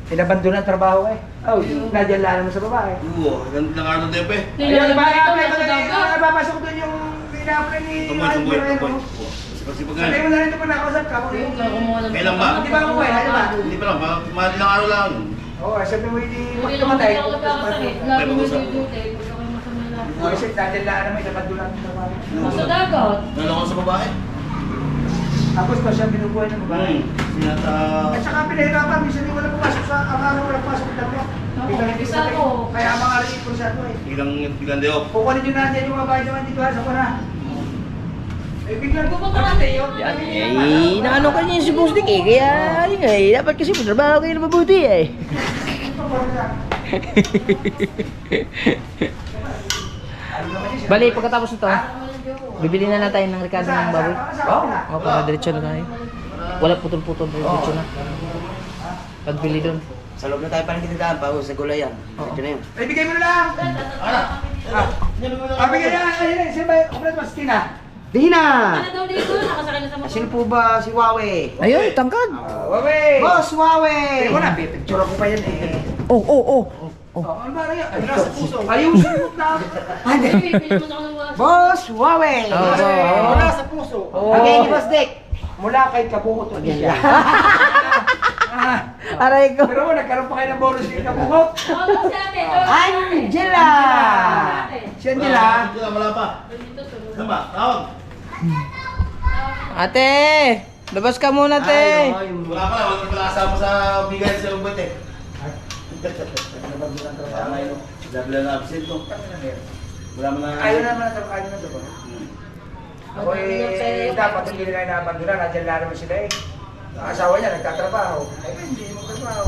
Pinabando na ang trabaho eh. Oh, nadyan lang naman sa babae. Oo, ganda ng ano Tepe. Ayun, Nilalagay ito, bakit nasa dagat. napapasok doon yung pinapala ni Tumoy. Moreno. Sipag-sipag Sabi nga. mo na rin ito pa nakausap ka. Yung kumuha ng Kailan ba? Di ba ako eh? Ano ba? Hindi pa lang, mahal lang araw lang. Oo, sabi mo hindi Hindi naman magkamatay. ako nagkakasakit. Lagi mo yung duty. Huwag ako masama na. Kasi nadyan lang naman, pinabando lang ang trabaho. Sa dagat. Naloko sa babae. Tapos pa siya binubuhay ng babae. Sinata... At saka pinahirapan, minsan hindi wala pumasok sa araw, wala pumasok ng dalawa. Biglang hindi isa sa ako. Kaya mga rin kursyado eh. Biglang deop. Kukunin nyo natin yung mga bahay naman dito ha, sa para. Eh biglang pupunta natin yun. Eh, naano ka niya si Boss Dick eh. Kaya, yun eh, dapat kasi trabaho kayo na mabuti eh. Bali, pagkatapos nito, bibili na tayo ng Ricardo ng baboy. O, para diretso na tayo. Wala putol-putol, diretso na. Pagbili doon. Sa loob na tayo parang kinadaan pa sa gulayan. Ito na yun. Eh bigay mo na lang. Bigay na. Ayun, sino ba? Kumpleto ba si Tina? Dina! Ano daw dito? Nakasakay na sa motor. Sino po ba si Wawe? Ayun, tangkad. Wawe! Boss Wawe! Wala, pipicture ko pa yan eh. Oh. Ano ba yan? Ano nasa puso? Ayusin mo na. Ay, pili mo na ako ng waso. Boss Wawe! Wala sa puso. Okay, ni Boss Dick. Mula kay Kabukot Official. Aray ko. Pero nagkaroon pa kayo ng bonus kay Kabukot. Oh, si ate. Angela! Si Angela. Wala pa. Sama, tawag. Ate, labas ka muna, te. Wala pa, wala pala kasama sa bigay sa ubat eh. Double na absent to. Wala mo na. Ayaw naman na ayaw na ito. Ako dapat hindi nila inaabandona. Nandiyan lang naman sila eh. Ang asawa niya nagtatrabaho. Ay, hindi magtatrabaho.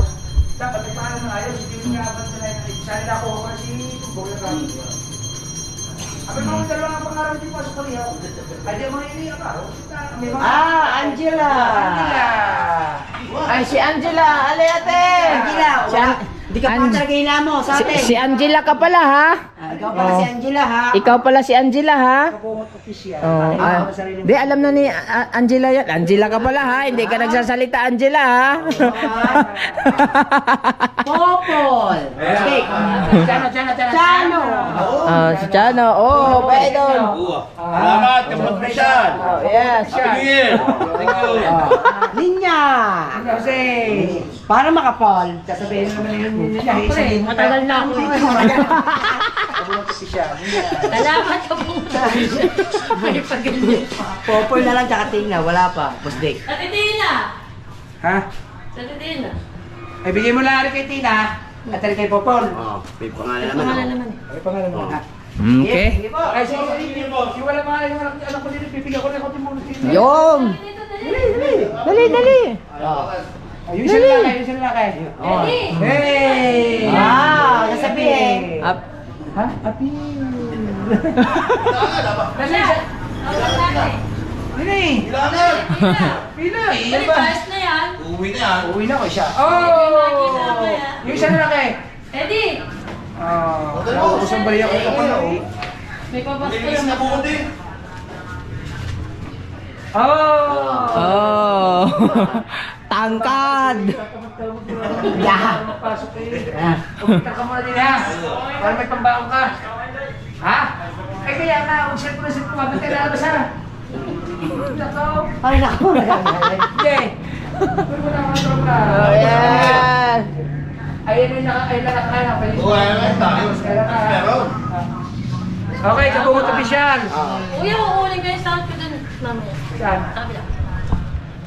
Dapat nagpaano na ayos. Hindi nila inaabandona. Sana na ako kasi tumbog na kami. Abi mga dalawa nga pangarap din pa sa Korea. Ay, di mo iniiyak ako. Angela! Angela! Ay, si Angela. Ale, ate. Angela! Hindi ka pa talaga hila mo sa atin. Si Angela ka pala, ha? Ikaw pala si Angela, ha? Ikaw pala si Angela, ha? Kabungot official. Oh, di alam na ni Angela yan. Angela ka pala, ha? Hindi ka nagsasalita, Angela, ha? Popol! Steak! Chano! Si Chano. Oh, pwede doon. Salamat, kapag Christian. Oh, yes. Happy New Year. Thank you. Linya! Kasi, Para makapal. sasabihin naman yun nila. Pre, matagal na ako eh. Kabungot official. Salamat ka po. May pagganyan. Popol na lang tsaka tingna. Wala pa. Boss Dick. Sa titina. Ha? Sa titina. Ay, bigay mo lang kay Tina. At kay Popol. May pangalan naman. Pangalan naman eh. Ay, pangalan mo ha. Okay. Sige po. Ay, sige. Si wala mga anak ko dito. Pipigyan ko na konti mo. Yung. Dali. Ayun siya lalaki. Ayun siya lalaki. Ready? Hey! Ah, kasabihin. Up. Ha? Api. Wala. Tawag natin. Pili! Ilangan. Pili! Balik, pass na yan. Uwi na yan. Uwi na ko siya. Oh! Yung siya lalaki. Ready? Nauubos ang baliya ko pa na. May papas ko Bilis na buko din. Oh. Tangkad. Pasok eh. Pumunta ka muna din ha. Para may pambaon ka. Ha? Ay kaya nga, huwag siya po na siya pumabot ka lalabas ha. Nako. Ay, naku. Hindi. Huwag mo na mga tropa. Oh, yeah. Ayun yung nakakaya. Uwi na tayo. Meron. Okay, kabungot official. Uy, ako uling kayo sa outfit dun. Mamaya. Saan? Sabi lang.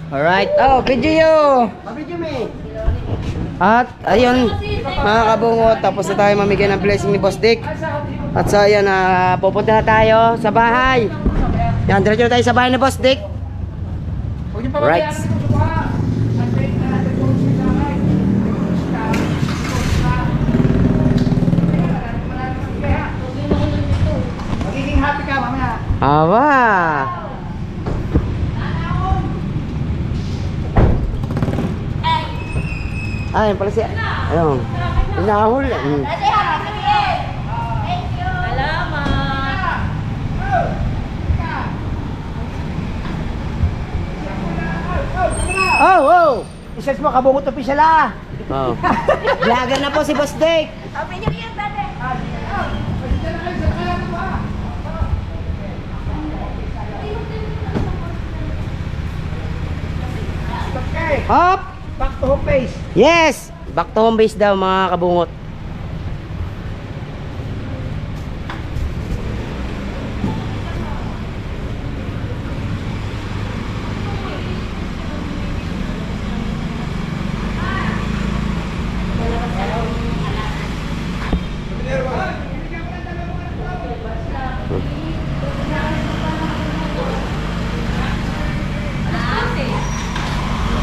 Alright. Oh, video. Mabidyo me. At ayun, mga kabungot, tapos na tayo mamigay ng blessing ni Boss Dick. At so ayun, pupunta na tayo sa bahay. Yan, diretso na tayo sa bahay ni Boss Dick. Huwag niyo Right. pababayaan ito sa baha. Antayin na natin kung sino sa bahay. Magiging happy ka mamaya. Awa. Ayun pala si... Ayun. Inahol. Salamat. Oh! Isas mo, kabungot official ah. Oh. Vlogger na po si Boss Dick. Okay, Hop! back to home base. Yes! Back to home base daw mga kabungot.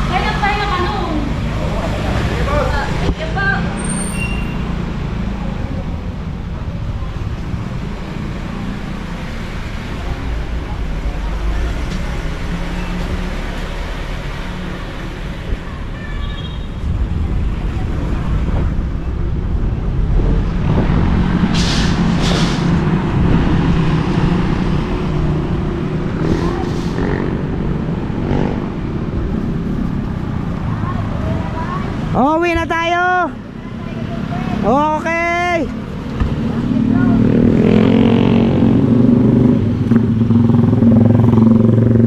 Kaya pahinga ka nun. Thank you po. Okay!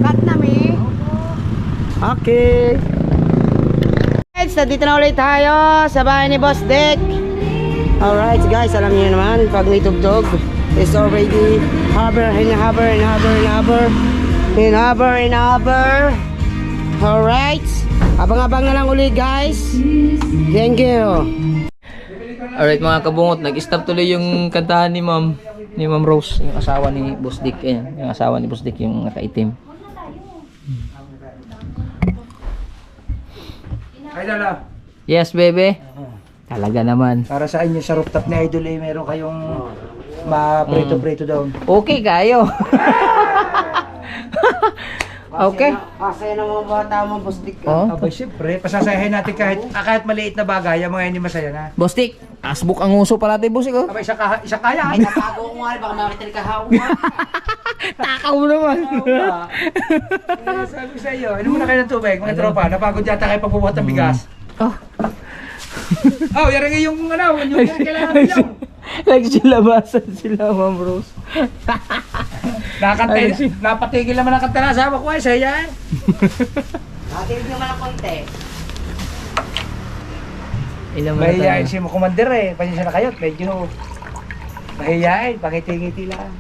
Cut na, mi. Okay. Guys, nandito na ulit tayo sa bahay ni Boss Dick. Alright guys, alam niyo naman, pag may tugtog, is already hover. Alright, abang-abang na lang ulit guys. Thank you. Alright mga kabungot, nag-stop tuloy yung kantahan ni Ma'am Rose, yung asawa ni Boss Dick. Ayan, yung asawa ni Boss Dick, yung nakaitim. Ay, Lala. Yes, bebe. Talaga naman. Para sa inyo sa rooftop ni Idol eh, meron kayong ma-preto-preto down. Okay kayo. Okay. Masaya na mga bata mo, Boss Dick. Oh. Abay, siyempre, pasasayahin natin kahit maliit na bagay, yung mga hindi masaya na. Boss Dick, asbuk ang uso pala tayo, Boss Dick. Oh. Abay, isa kaya. Ay, natago ko nga, baka makita ni kahawa. Takaw mo naman. Sabi sa iyo, inom muna kayo ng tubig, mga tropa. Napagod yata kayo pagbubuhat ng bigas. Oh. Oh, yan rin yung kailangan bilang. Nagsilabasan sila, Ma'am Rose. Nakakantay, napatigil naman ang kanta na asawa ko ay saya. Natigil naman ang konti. Ilan mo na Mahihayin tayo? si mo commander eh. Pasensya na kayo, medyo mahihayin, pangiti-ngiti lang.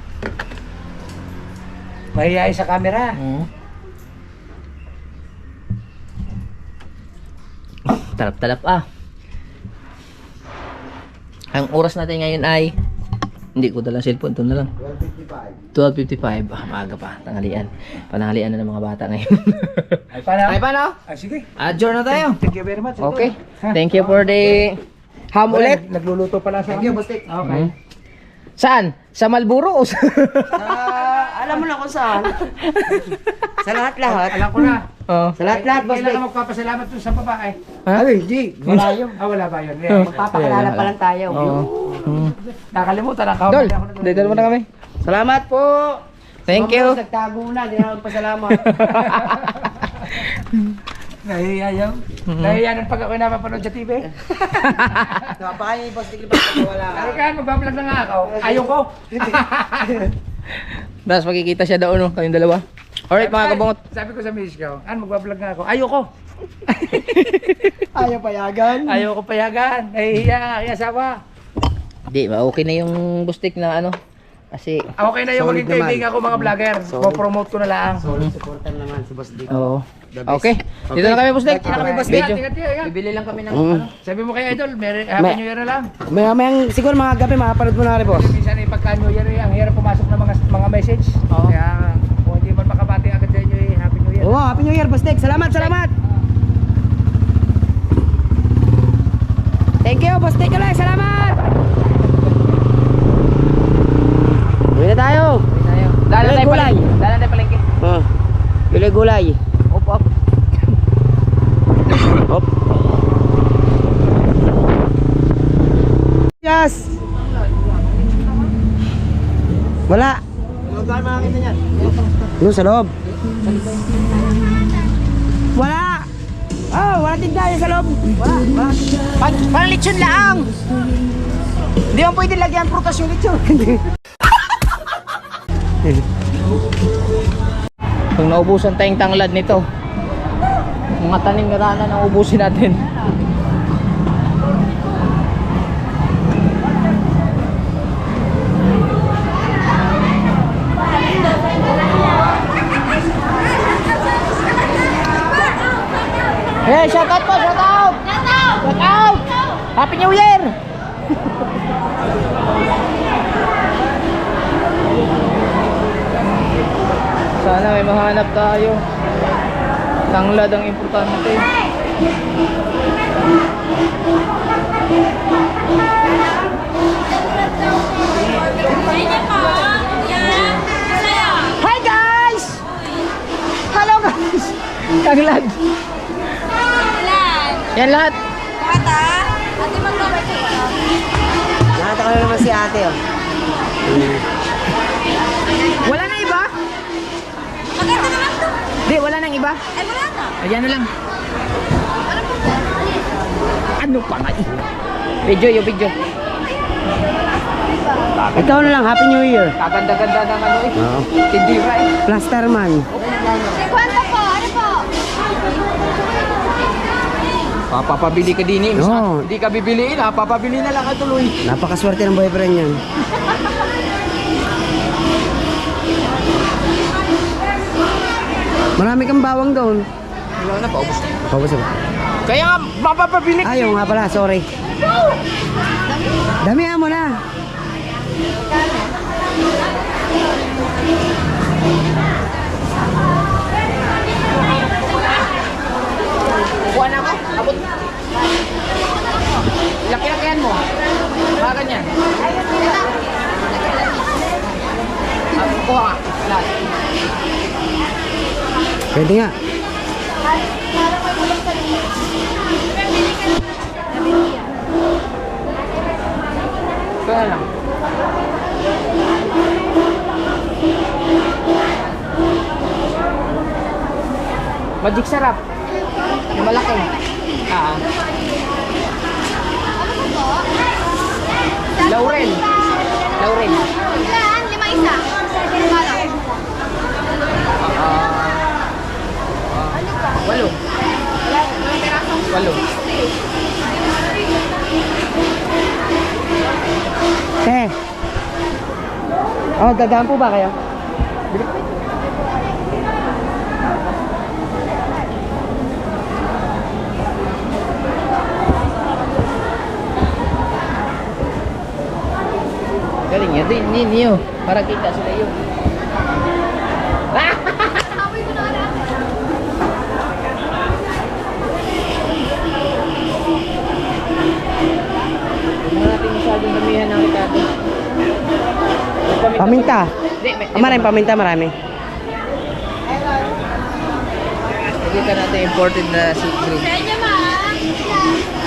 Mahihayin sa camera. Talap-talap ah. Ang oras natin ngayon ay hindi ko dalang cellphone, ito na lang 12:55. Maaga pa, tanghalian. Pananghalian na ng mga bata ngayon. Ay, paano? Ay, paano? Ah, sige. Adjourn na tayo. Thank you very much. Okay. Thank you for the ham ulit. Nagluluto pala sa akin. Okay. Saan? Sa Malburo o sa... Alam mo na kung saan. Sa lahat-lahat. Alam ko na. Oh. Sa lahat-lahat, Boss Dick. Kailangan magpapasalamat dun sa babae. Ha? Ay, hindi. Wala yun. Ah, wala ba yun? Magpapakilala pa lang tayo. Oo. Nakalimutan. Dol, Nakakamali ako na. dito na kami. Salamat po. Thank Si you. Ma'am Rose, nagtago na, di na pasalamat. Nahihiya yun. Nahihiya nun pag ako napapanood sa TV. Napakain ni Boss Dick pa wala ka. Kaya magbablog na nga ako. Ayaw ko. Tapos makikita siya daw, no? Kayong dalawa. Alright, mga kabungot. Sabi ko sa miss ko, magbablog nga ako. Ayaw ko. Ayaw payagan. Ayaw ko payagan. Nahihiya. Kaya asawa. Di, okay na yung bustik na ano. Kasi, Okay na yung Solid maging kaibigan ko mga vlogger. Popromote ko na lang. Solid supporter naman si Boss Dick. oo. Okay. Dito na kami, bustik. Dito na kami, Boss Dick. Ingat. Bibili lang kami ng Sabi mo kay Idol, Happy New Year na lang. Mayang siguro mga gabi makapanood mo na rin, Boss. Minsan ay pagka New Year ang hirap pumasok ng mga message. Oo. Kaya kung hindi man makabati agad sa inyo Happy New Year. Oo, Happy New Year, Boss Dick. Salamat, salamat. Thank you, Boss Dick ulit. Salamat. Uwi na tayo. Dalan tayo Gulay. palengke. Dalan tayo palengke. Pili gulay. Op, op. Hop. Yes. Wala. Saan makakita niyan? Doon sa loob. Wala. Oh, wala tignan sa loob. Wala. Parang lechon lang. Hindi mo pwede lagyan prutas yung lechon. Pag naubusan tayong tanglad nito, mga tanim na rana na ubusin natin. Hey, shout out po, shout out! Shout out! Happy New Year! Sana may mahanap tayo. Tanglad ang importante. Hi guys! Hello guys! Tanglad! Yan lahat. Nakita ko na naman si ate, oh. Wala na iba? Maganda naman to. Di, wala nang iba. Ay, wala na. Ayan na lang. Ano pa nga eh? Video, yung video. Ikaw na lang, Happy New Year. Kaganda-ganda ng ano eh. Oo. Tindira eh. Plasterman. 50 po, ano po? Papapabili ka din eh. Oo. Hindi ka bibiliin ha. Papabili na lang ka tuloy. Napakaswerte ng boyfriend yan. Marami kang bawang doon. Wala na, paubos na. Paubos ba? Kaya nga, papapabili. Ayaw nga pala, sorry. Damihan mo na. Kuha na ako. Abot. Laki-lakihan mo. Mga ganyan. Kuha ka. Lahat. Pwede nga. Kaya lang. Magic sarap. Yung malaki. Ah. Laurel. Laurel. Ilan? 5 isa. Kalo. Walo. Walo. Te. Oh, dadaan po ba kayo? Galing yun. Din yun. Para kita sila yun. Hindi natin masyadong damihan ng Ricardo. Paminta. Hindi, Maraming paminta, marami. Hindi ka natin imported na sweet green. Sa inyo, ma.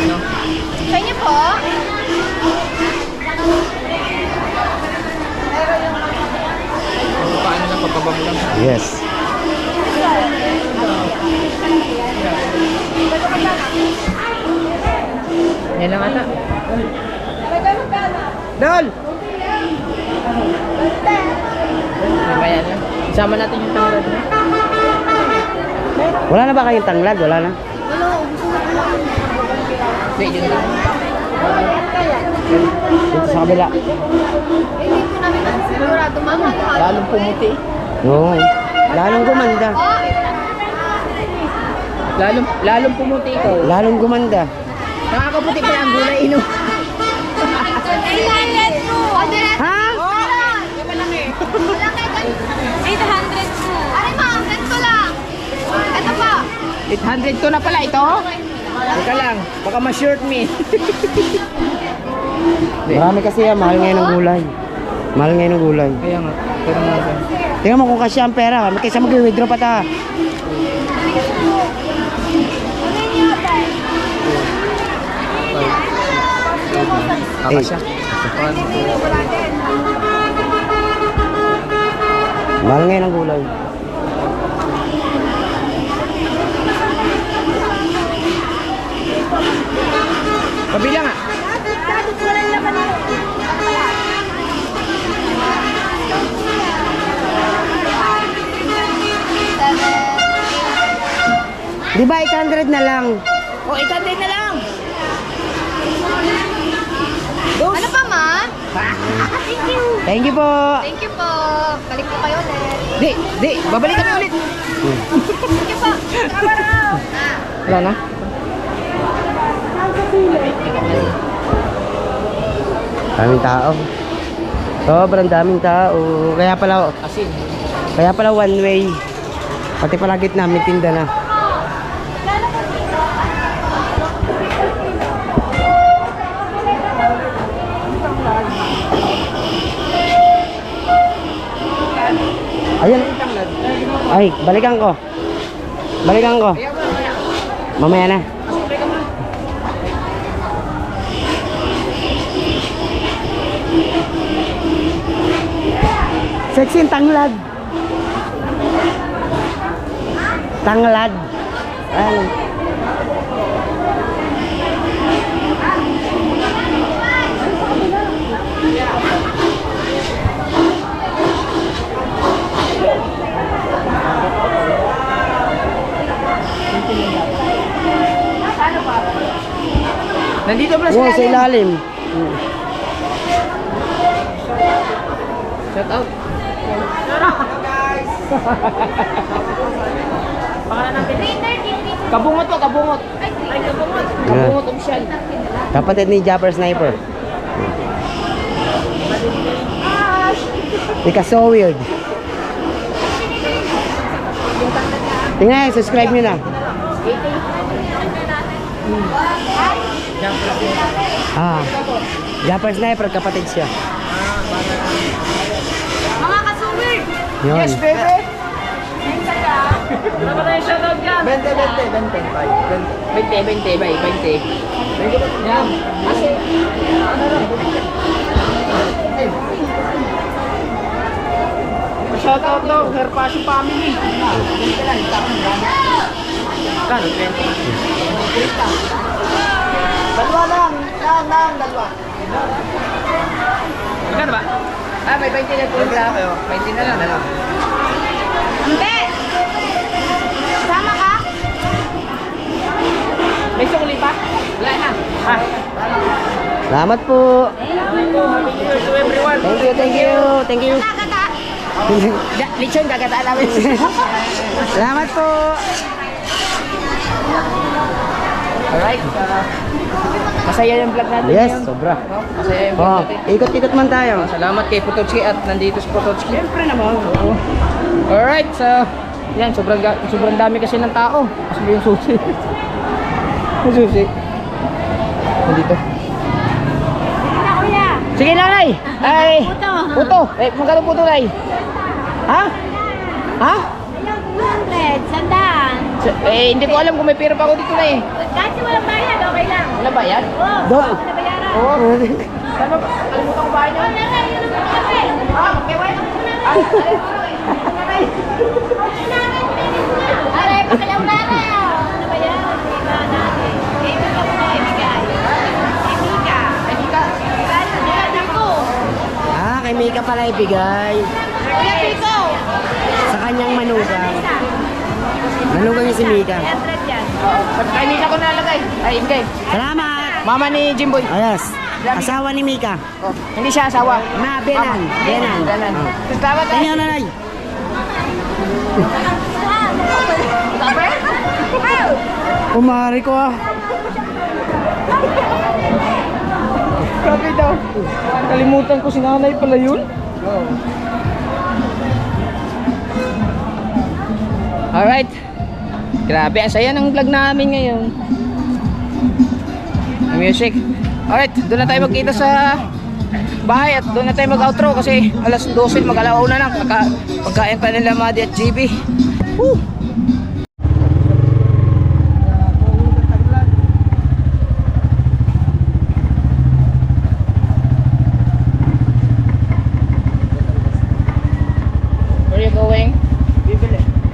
Ano? Sa inyo po. Paano lang, pagkabamo lang. Yes. Yan lang ata. Dol! Mamaya na. Isama natin yung tanglad na. Wala na ba kayong tanglad? Wala na. Hindi, yun lang. Dito sa kabila. Hindi po namin sigurado, mama. Lalong pumuti. Oo. Lalong gumanda. Lalong pumuti ikaw. Lalong gumanda. Nakakaputi pa ang gulay ino. 800 po. Ha? Malaki. 800 po. Aray, ma'am. Ganito lang. Ito pa. 800 to na pala ito. Teka lang, baka ma-short me. Marami kasi yan. Mahal ngayon ng gulay. Mahal ngayon ng gulay. Kaya nga, pero nga ba? Tingnan mo kung kasya ang pera. Kaysa mag-withdraw pa ta. Kakasya. Mahal ngayon ng gulay. Pabila nga. Di ba 800 na lang? O, 800 na lang. Ano pa, ma? Thank you. Thank you po. Thank you po. Balik po kayo ulit. Di, babalik kami ulit. Thank you po. Trabaho. Wala na? Daming tao. Sobrang daming tao. Asin. Kaya pala one way. Pati pala gitna may tinda na. Ayan. Ay, balikan ko. Balikan ko. Mamaya na. Sexy yung tanglad. Tanglad. Ayan. Nandito pala Wow, sa sila. ilalim. Shout out. Kabungot to, kabungot. Ay, kabungot. Kabungot official. Kapatid ni Japper Sniper. Ika so weird. Tingnan, subscribe nyo na. Japper Sniper, kapatid siya. Mga kasuwir! Yun. Yes, baby. Wala ba tayong shoutout dyan? 20. Yan. Kasi, shoutout daw, Herpasio family. Kano, 20. Dalawa lang, dalawa. Magkano ba? Ah, may 20 na po lang. 20 na lang. Hindi! Sama ka? May sukli pa? Wala na. Ah. Salamat po. Happy New Year to everyone. Thank you. Nakaka! Lechon kagataan namin. Salamat po. Alright. Masaya yung vlog natin Yes, ngayon. sobra. Masaya yung vlog Oh, natin. ikot-ikot man tayo. Salamat kay Potocki at nandito si Potocki. Siyempre naman. Alright, so yan, sobrang dami kasi ng tao. Kasi yung susi. Yung susi. Nandito. Na, kuya! Sige nanay! Ay! Puto! Eh, magkano puto nay? Ha? Ha? Ayun, 200, sandaan. Eh, hindi ko alam kung may pera pa ako dito na eh. Kahit walang bayad, okay lang. Wala ba yan? Oo, Doon. nabayaran. Oo. Ano ba? Kalimutan ko ba niya? Oo, nanay, yun ang kami. Ah, magkiway ako muna. Aray, pakilaw na na. Ano ba yan? Iba natin. Eh, ito ka muna ibigay. Kay Mika. Ay, Mika. Ibigay ako. Kay Mika pala ibigay. Kuya Pico. Sa kanyang manugang. Manugang niya si Mika. 300 yan. Kay Mika ko nalagay. Ay, ibigay. Salamat. Mama ni Jimboy. Ayos. Asawa ni Mika. Oh, hindi siya asawa. Benan. Benan. Salamat Thank eh. you, nanay. Kumari ko ah. Grabe daw. Kalimutan ko si nanay pala yun. Alright. Grabe, ang saya ng vlog namin ngayon. Ang music. Alright, doon na tayo magkita sa bahay at doon na tayo mag-outro kasi alas 12 mag-alaw na lang. Pagkain pa nila Madi at JB. Woo! Where are you going?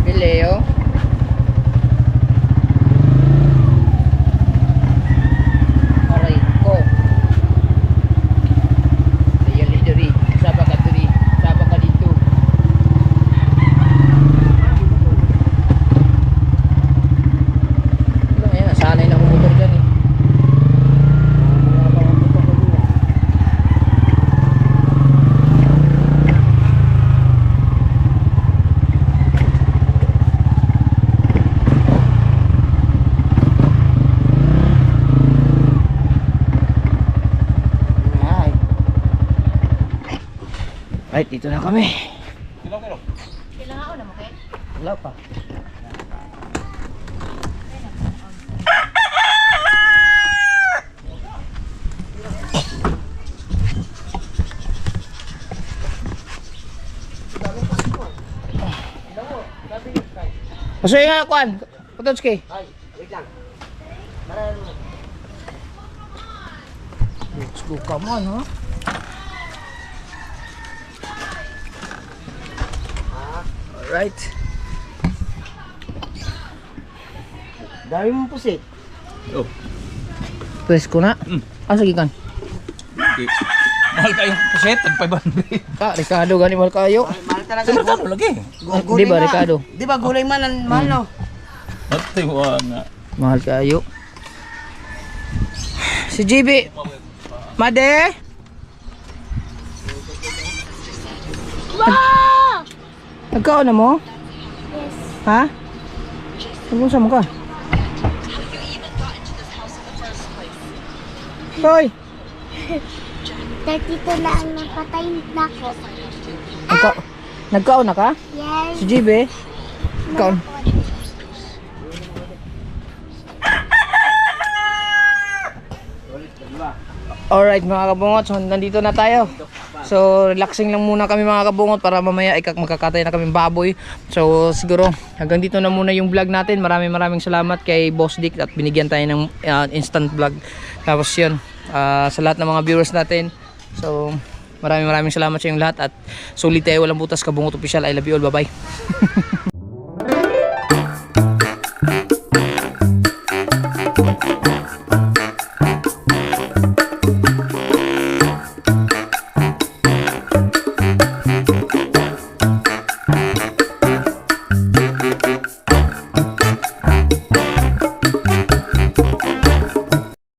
Bileo. Alright, go. Dayali diri, saba ka dito. Wala, ayan, nasanay na akong motor dyan eh. Ay. Right, dito na kami. Kailangan ako na mo, okay? Wala pa. Pasuyo nga, Kwan. Potocki. Wait lang. Let's go, come on, ha? Alright. Dami mong pusit. Pwes ko na. Ah, sige kan. Mahal kayong puset, tag 500. Ah, Ricardo, gani mahal kayo. Mahal talaga. Magkano lagi? Di ba, Ricardo? Di ba gulay man ang mahal no? Ate, nga. Mahal kayo. Si GB. Made? Wow! Nagkaon na mo? Yes. Ha? Nagpunsa mo ka? Hoy! 32 na ang napatay na ko. Nagkaon na ka? Yes. Si GB? Nagkaon. Alright mga kabungot, so nandito na tayo. So relaxing lang muna kami mga kabungot para mamaya magkakatay na kaming baboy. So siguro hanggang dito na muna yung vlog natin. Maraming salamat kay Boss Dick at binigyan tayo ng instant vlog. Tapos yun, sa lahat ng mga viewers natin. So maraming salamat sa inyong lahat at sulit tayo, walang butas, Kabungot Official. I love you all, bye bye.